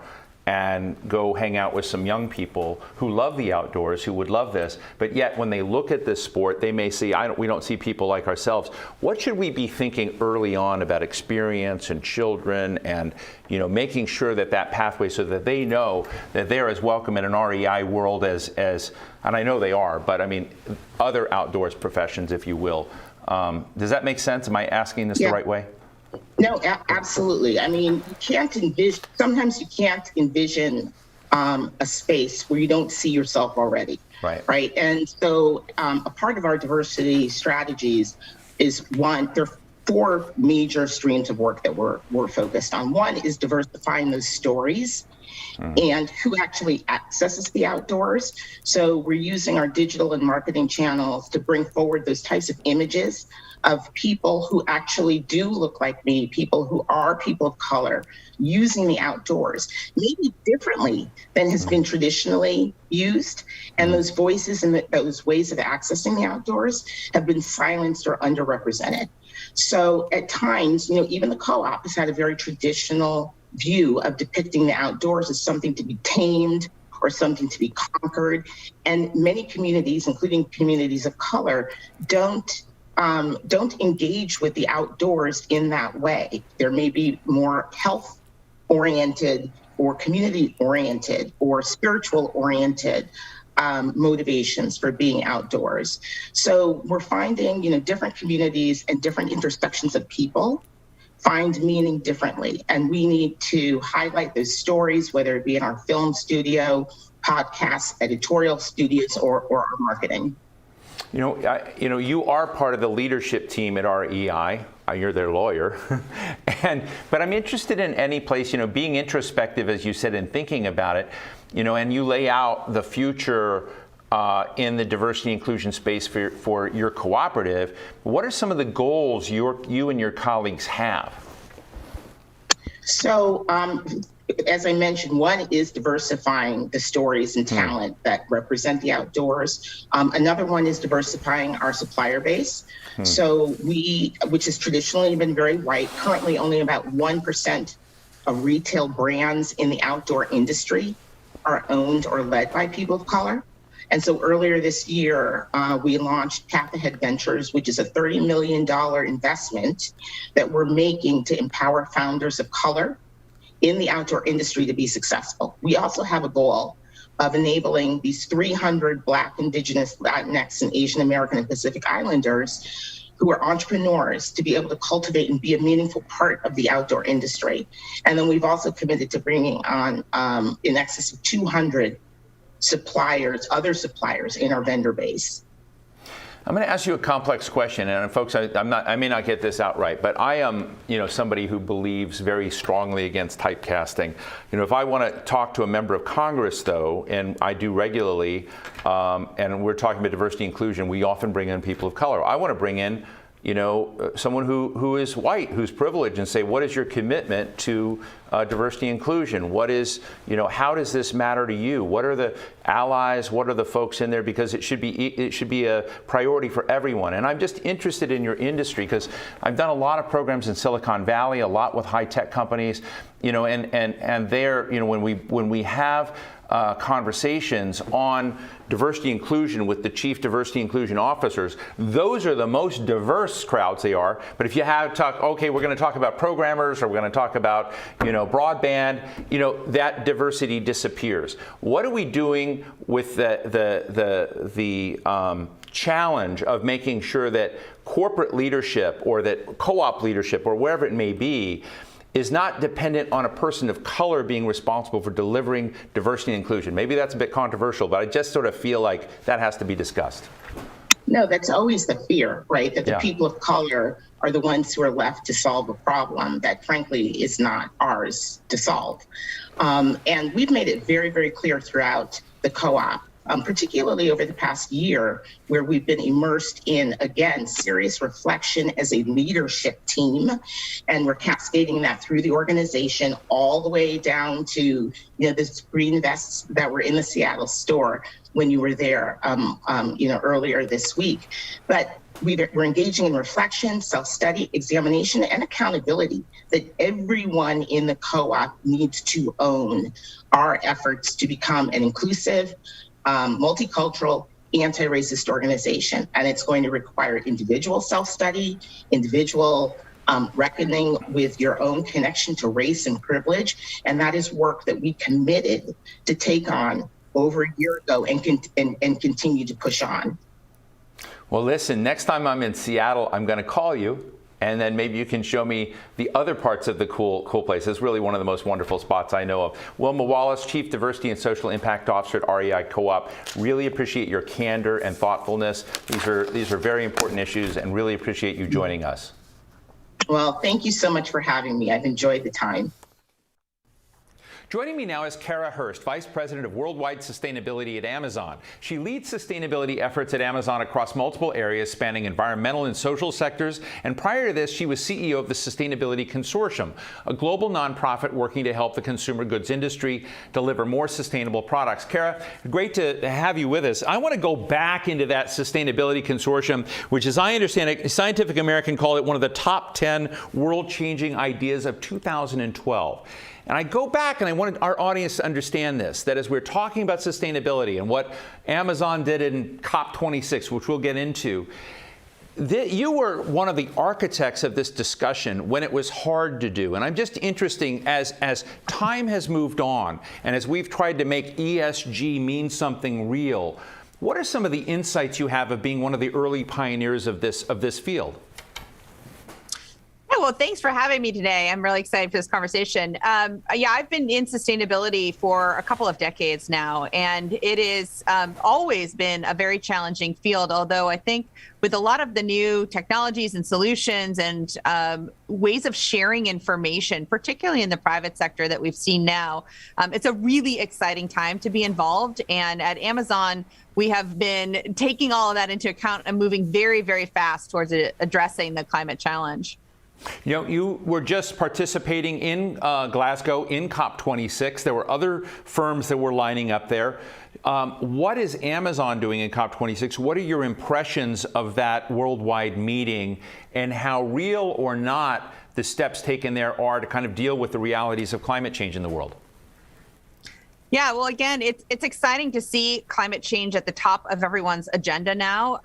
Speaker 1: and go hang out with some young people who love the outdoors, who would love this, but yet when they look at this sport, they may see, we don't see people like ourselves. What should we be thinking early on about experience and children, and making sure that pathway, so that they know that they're as welcome in an REI world as and I know they are, but I mean other outdoors professions, if you will. Does that make sense? Am I asking this the right way?
Speaker 7: No, absolutely. I mean, sometimes you can't envision a space where you don't see yourself already. Right. And so a part of our diversity strategies is there are 4 major streams of work that we're focused on. One is diversifying those stories and who actually accesses the outdoors. So we're using our digital and marketing channels to bring forward those types of images of people who actually do look like me, people who are people of color, using the outdoors, maybe differently than has been traditionally used. And those voices and those ways of accessing the outdoors have been silenced or underrepresented. So at times, even the co-op has had a very traditional view of depicting the outdoors as something to be tamed or something to be conquered. And many communities, including communities of color, don't engage with the outdoors in that way. There may be more health-oriented or community-oriented or spiritual-oriented motivations for being outdoors. So we're finding, different communities and different intersections of people find meaning differently. And we need to highlight those stories, whether it be in our film studio, podcasts, editorial studios, or our marketing.
Speaker 1: You are part of the leadership team at REI. You're their lawyer. But I'm interested in any place, being introspective, as you said, and thinking about it, and you lay out the future in the diversity inclusion space for your cooperative. What are some of the goals you and your colleagues have?
Speaker 7: So, as I mentioned, one is diversifying the stories and talent that represent the outdoors. Another one is diversifying our supplier base. So which has traditionally been very white, currently only about 1% of retail brands in the outdoor industry are owned or led by people of color. And so earlier this year, we launched Path Ahead Ventures, which is a $30 million investment that we're making to empower founders of color in the outdoor industry to be successful. We also have a goal of enabling these 300 Black, Indigenous, Latinx, and Asian American and Pacific Islanders who are entrepreneurs to be able to cultivate and be a meaningful part of the outdoor industry. And then we've also committed to bringing on in excess of 200 other suppliers in our vendor base.
Speaker 1: I'm going to ask you a complex question, and folks, I may not get this out right, but I am, somebody who believes very strongly against typecasting. If I want to talk to a member of Congress, though, and I do regularly, and we're talking about diversity inclusion, we often bring in people of color. I want to bring in someone who is white, who's privileged, and say, what is your commitment to diversity and inclusion? What is, how does this matter to you? What are the allies? What are the folks in there? Because it should be a priority for everyone. And I'm just interested in your industry because I've done a lot of programs in Silicon Valley, a lot with high-tech companies, and there, when we have conversations on diversity inclusion with the chief diversity inclusion officers, those are the most diverse crowds they are. But if you have okay, we're going to talk about programmers, or we're going to talk about broadband, that diversity disappears. What are we doing with the challenge of making sure that corporate leadership or that co-op leadership or wherever it may be is not dependent on a person of color being responsible for delivering diversity and inclusion? Maybe that's a bit controversial, but I just sort of feel like that has to be discussed.
Speaker 7: No, that's always the fear, right? That the people of color are the ones who are left to solve a problem that frankly is not ours to solve. And we've made it very, very clear throughout the co-op, particularly over the past year, where we've been immersed in, again, serious reflection as a leadership team. And we're cascading that through the organization all the way down to, the green vests that were in the Seattle store when you were there, earlier this week. But we're engaging in reflection, self-study, examination, and accountability that everyone in the co-op needs to own our efforts to become an inclusive, multicultural, anti-racist organization. And it's going to require individual self-study, individual reckoning with your own connection to race and privilege. And that is work that we committed to take on over a year ago and continue to push on.
Speaker 1: Well, listen, next time I'm in Seattle, I'm going to call you. And then maybe you can show me the other parts of the cool place. It's really one of the most wonderful spots I know of. Wilma Wallace, Chief Diversity and Social Impact Officer at REI Co-op. Really appreciate your candor and thoughtfulness. These are very important issues, and really appreciate you joining us.
Speaker 7: Well, thank you so much for having me. I've enjoyed the time.
Speaker 1: Joining me now is Kara Hurst, Vice President of Worldwide Sustainability at Amazon. She leads sustainability efforts at Amazon across multiple areas spanning environmental and social sectors, and prior to this, she was CEO of the Sustainability Consortium, a global nonprofit working to help the consumer goods industry deliver more sustainable products. Kara, great to have you with us. I want to go back into that Sustainability Consortium, which, as I understand it, Scientific American called it one of the top 10 world-changing ideas of 2012. And I go back and I wanted our audience to understand this, that as we're talking about sustainability and what Amazon did in COP26, which we'll get into, you were one of the architects of this discussion when it was hard to do. And I'm just interested, as time has moved on and as we've tried to make ESG mean something real, what are some of the insights you have of being one of the early pioneers of this field?
Speaker 8: Well, thanks for having me today. I'm really excited for this conversation. I've been in sustainability for a couple of decades now, and it is always been a very challenging field, although I think with a lot of the new technologies and solutions and ways of sharing information, particularly in the private sector that we've seen now, it's a really exciting time to be involved. And at Amazon, we have been taking all of that into account and moving very, very fast towards addressing the climate challenge.
Speaker 1: You were just participating in Glasgow in COP26. There were other firms that were lining up there. What is Amazon doing in COP26? What are your impressions of that worldwide meeting, and how real or not the steps taken there are to kind of deal with the realities of climate change in the world?
Speaker 8: Yeah, well, again, it's exciting to see climate change at the top of everyone's agenda now.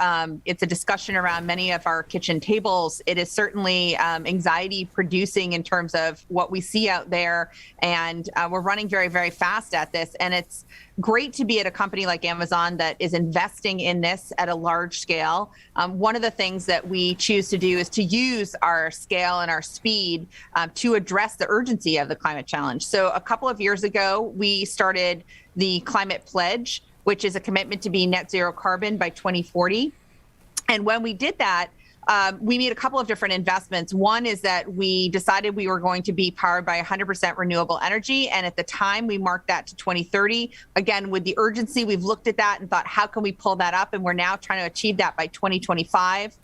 Speaker 8: It's a discussion around many of our kitchen tables. It is certainly anxiety producing in terms of what we see out there. And we're running very, very fast at this. And it's great to be at a company like Amazon that is investing in this at a large scale. One of the things that we choose to do is to use our scale and our speed to address the urgency of the climate challenge. So a couple of years ago, we started the Climate Pledge, which is a commitment to be net zero carbon by 2040. And when we did that, we made a couple of different investments. One is that we decided we were going to be powered by 100% renewable energy. And at the time, we marked that to 2030. Again, with the urgency, we've looked at that and thought, how can we pull that up? And we're now trying to achieve that by 2025.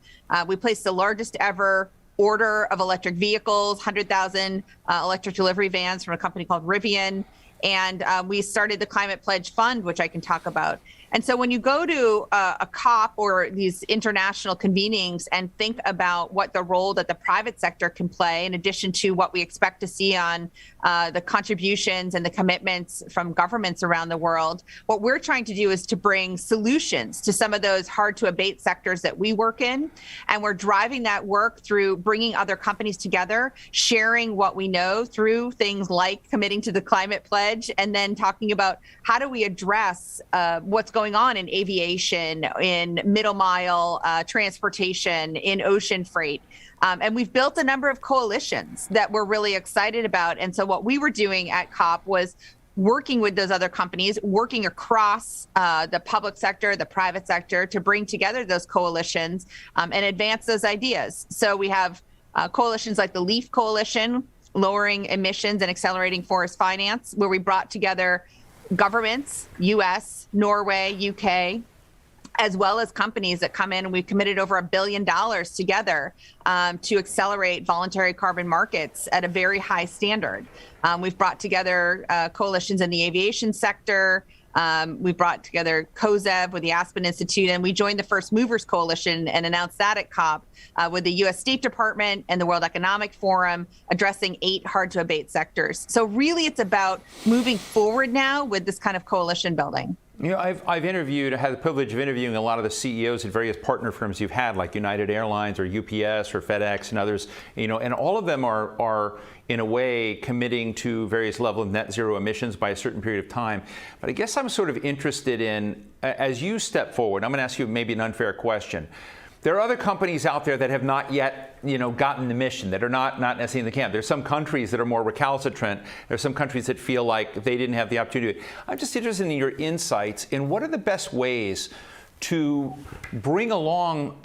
Speaker 8: We placed the largest ever order of electric vehicles, 100,000 electric delivery vans from a company called Rivian. And we started the Climate Pledge Fund, which I can talk about. And so when you go to a COP or these international convenings and think about what the role that the private sector can play, in addition to what we expect to see on the contributions and the commitments from governments around the world, what we're trying to do is to bring solutions to some of those hard to abate sectors that we work in. And we're driving that work through bringing other companies together, sharing what we know through things like committing to the Climate Pledge, and then talking about how do we address what's going on in aviation, in middle mile transportation, in ocean freight. And we've built a number of coalitions that we're really excited about. And so what we were doing at COP was working with those other companies, working across the public sector, the private sector, to bring together those coalitions and advance those ideas. So we have coalitions like the LEAF Coalition, Lowering Emissions and Accelerating Forest Finance, where we brought together governments, US, Norway, UK, as well as companies that come in, and we've committed over $1 billion together to accelerate voluntary carbon markets at a very high standard. We've brought together coalitions in the aviation sector. We brought together COSEV with the Aspen Institute, and we joined the First Movers Coalition and announced that at COP with the U.S. State Department and the World Economic Forum, addressing 8 hard-to-abate sectors. So really, it's about moving forward now with this kind of coalition building.
Speaker 1: You know, I've had the privilege of interviewing a lot of the CEOs at various partner firms you've had, like United Airlines or UPS or FedEx and others, you know, and all of them are in a way committing to various levels of net zero emissions by a certain period of time. But I guess I'm sort of interested in, as you step forward, I'm going to ask you maybe an unfair question. There are other companies out there that have not yet, you know, gotten the mission, that are not necessarily in the camp. There's some countries that are more recalcitrant. There's some countries that feel like they didn't have the opportunity. I'm just interested in your insights in what are the best ways to bring along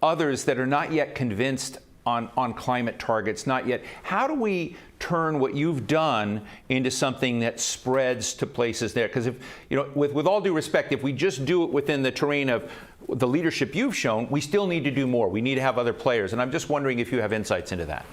Speaker 1: others that are not yet convinced on climate targets, not yet. How do we turn what you've done into something that spreads to places there? Because if, you know, with all due respect, if we just do it within the terrain of the leadership you've shown, we still need to do more. We need to have other players. And I'm just wondering if you have insights into that.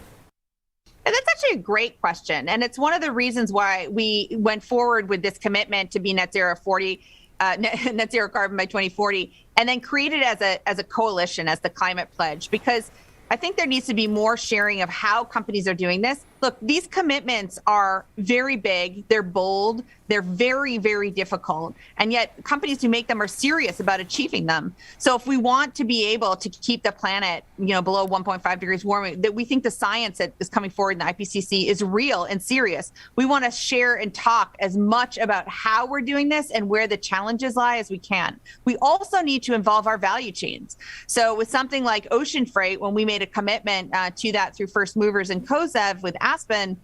Speaker 8: And that's actually a great question. And it's one of the reasons why we went forward with this commitment to be net zero carbon by 2040, and then created as a coalition, as the Climate Pledge, because I think there needs to be more sharing of how companies are doing this. Look, these commitments are very big, they're bold, they're very, very difficult, and yet companies who make them are serious about achieving them. So if we want to be able to keep the planet, you know, below 1.5 degrees warming, that we think the science that is coming forward in the IPCC is real and serious, we want to share and talk as much about how we're doing this and where the challenges lie as we can. We also need to involve our value chains. So with something like ocean freight, when we made a commitment to that through First Movers and COSEV with Aspen,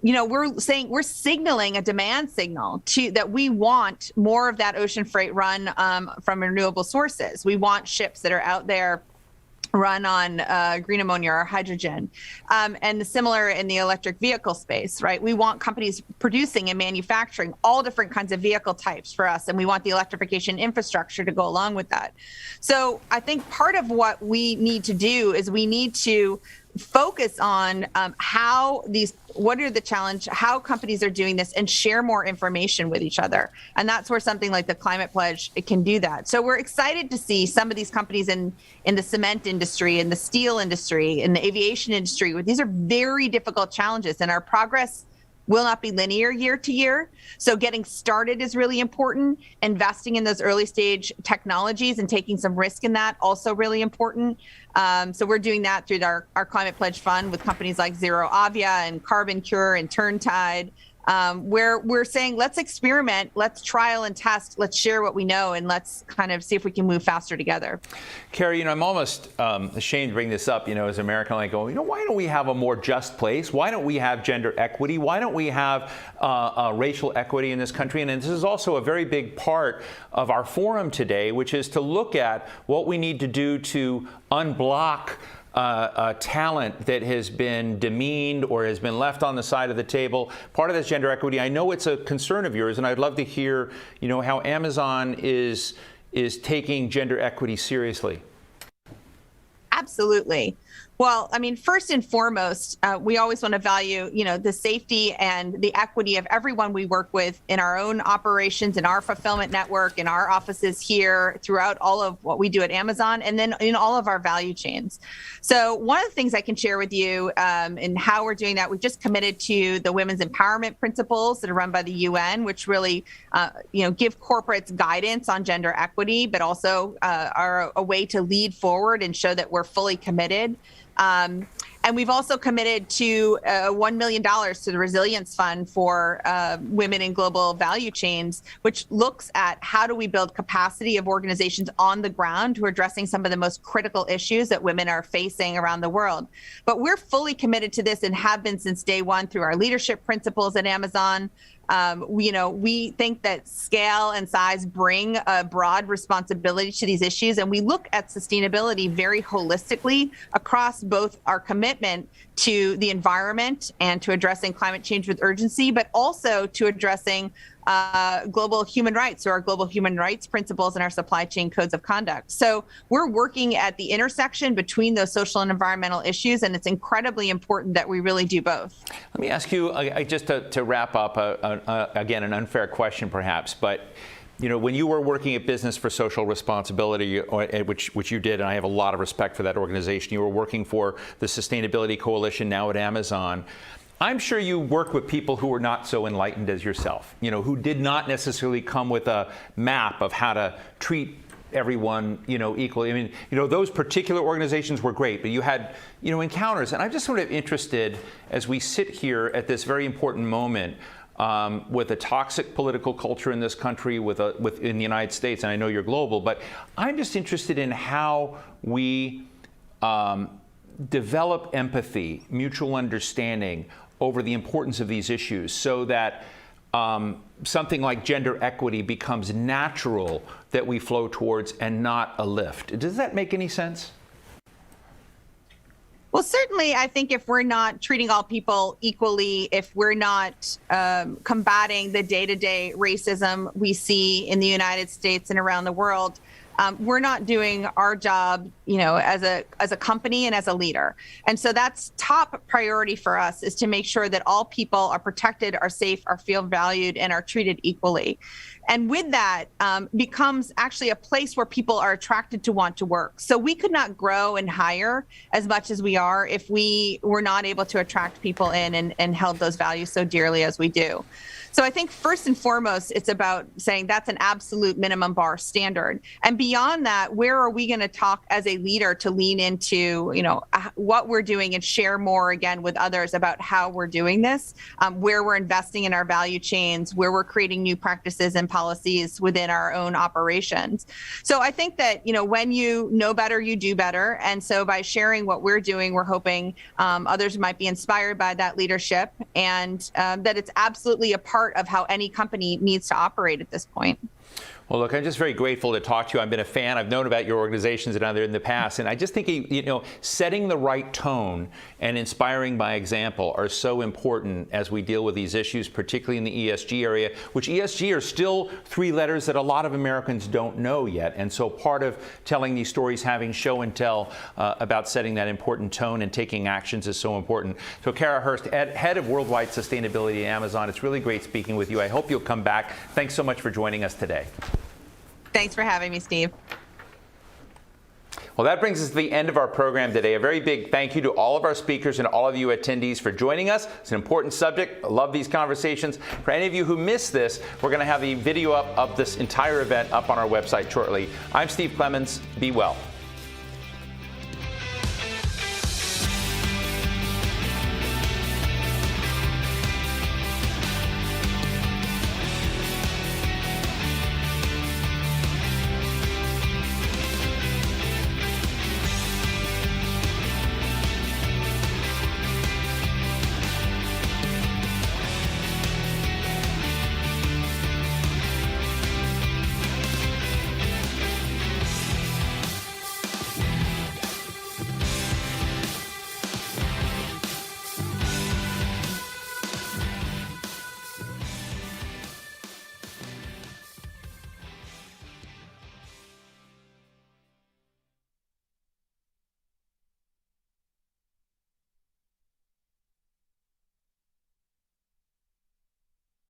Speaker 8: you know, we're signaling a demand signal that we want more of that ocean freight run from renewable sources. We want ships that are out there run on green ammonia or hydrogen, and similar in the electric vehicle space, right? We want companies producing and manufacturing all different kinds of vehicle types for us, and we want the electrification infrastructure to go along with that. So I think part of what we need to do is we need to focus on what are the challenge, how companies are doing this, and share more information with each other. And that's where something like the Climate Pledge, it can do that. So we're excited to see some of these companies in the cement industry, in the steel industry, in the aviation industry. These are very difficult challenges, and our progress will not be linear year to year. So getting started is really important. Investing in those early stage technologies and taking some risk in that, also really important. So we're doing that through our Climate Pledge Fund with companies like Zero Avia and Carbon Cure and Turntide, where we're saying, let's experiment, let's trial and test, let's share what we know, and let's kind of see if we can move faster together.
Speaker 1: Carrie, you know, I'm almost ashamed to bring this up, you know, as an American, I go, you know, why don't we have a more just place? Why don't we have gender equity? Why don't we have racial equity in this country? And this is also a very big part of our forum today, which is to look at what we need to do to unblock talent that has been demeaned or has been left on the side of the table. Part of this gender equity, I know it's a concern of yours, and I'd love to hear, you know, how Amazon is taking gender equity seriously.
Speaker 8: Absolutely. Well, I mean, first and foremost, we always want to value, the safety and the equity of everyone we work with in our own operations, in our fulfillment network, in our offices here, throughout all of what we do at Amazon, and then in all of our value chains. So one of the things I can share with you and how we're doing that, we've just committed to the women's empowerment principles that are run by the UN, which really, give corporates guidance on gender equity, but also are a way to lead forward and show that we're fully committed. And we've also committed to $1 million to the Resilience Fund for women in global value chains, which looks at how do we build capacity of organizations on the ground who are addressing some of the most critical issues that women are facing around the world. But we're fully committed to this and have been since day one through our leadership principles at Amazon. We think that scale and size bring a broad responsibility to these issues, and we look at sustainability very holistically across both our commitment to the environment and to addressing climate change with urgency, but also to addressing global human rights, or our global human rights principles and our supply chain codes of conduct. So we're working at the intersection between those social and environmental issues, and it's incredibly important that we really do both.
Speaker 1: Let me ask you, just to wrap up, again, an unfair question perhaps, but when you were working at Business for Social Responsibility, which you did, and I have a lot of respect for that organization, you were working for the Sustainability Coalition, now at Amazon. I'm sure you work with people who were not so enlightened as yourself, who did not necessarily come with a map of how to treat everyone, equally. I mean, those particular organizations were great, but you had, encounters. And I'm just sort of interested, as we sit here at this very important moment, with a toxic political culture in this country, in the United States, and I know you're global, but I'm just interested in how we develop empathy, mutual understanding over the importance of these issues, so that something like gender equity becomes natural that we flow towards and not a lift. Does that make any sense?
Speaker 8: Well, certainly, I think if we're not treating all people equally, if we're not combating the day-to-day racism we see in the United States and around the world, we're not doing our job, as a company and as a leader. And so that's top priority for us, is to make sure that all people are protected, are safe, are feel valued, and are treated equally. And with that becomes actually a place where people are attracted to want to work. So we could not grow and hire as much as we are if we were not able to attract people in and held those values so dearly as we do. So I think first and foremost, it's about saying that's an absolute minimum bar standard. And beyond that, where are we going to talk as a leader to lean into, what we're doing and share more again with others about how we're doing this, where we're investing in our value chains, where we're creating new practices and policies within our own operations. So I think that, when you know better, you do better. And so by sharing what we're doing, we're hoping others might be inspired by that leadership, and that it's absolutely a part of how any company needs to operate at this point.
Speaker 1: Well, look, I'm just very grateful to talk to you. I've been a fan. I've known about your organizations and other in the past. And I just think, setting the right tone and inspiring by example are so important as we deal with these issues, particularly in the ESG area, which ESG are still three letters that a lot of Americans don't know yet. And so part of telling these stories, having show and tell about setting that important tone and taking actions is so important. So Kara Hurst, head of worldwide sustainability at Amazon, it's really great speaking with you. I hope you'll come back. Thanks so much for joining us today.
Speaker 8: Thanks for having me, Steve.
Speaker 1: Well, that brings us to the end of our program today. A very big thank you to all of our speakers and all of you attendees for joining us. It's an important subject. I love these conversations. For any of you who missed this, we're going to have the video of this entire event up on our website shortly. I'm Steve Clemens. Be well.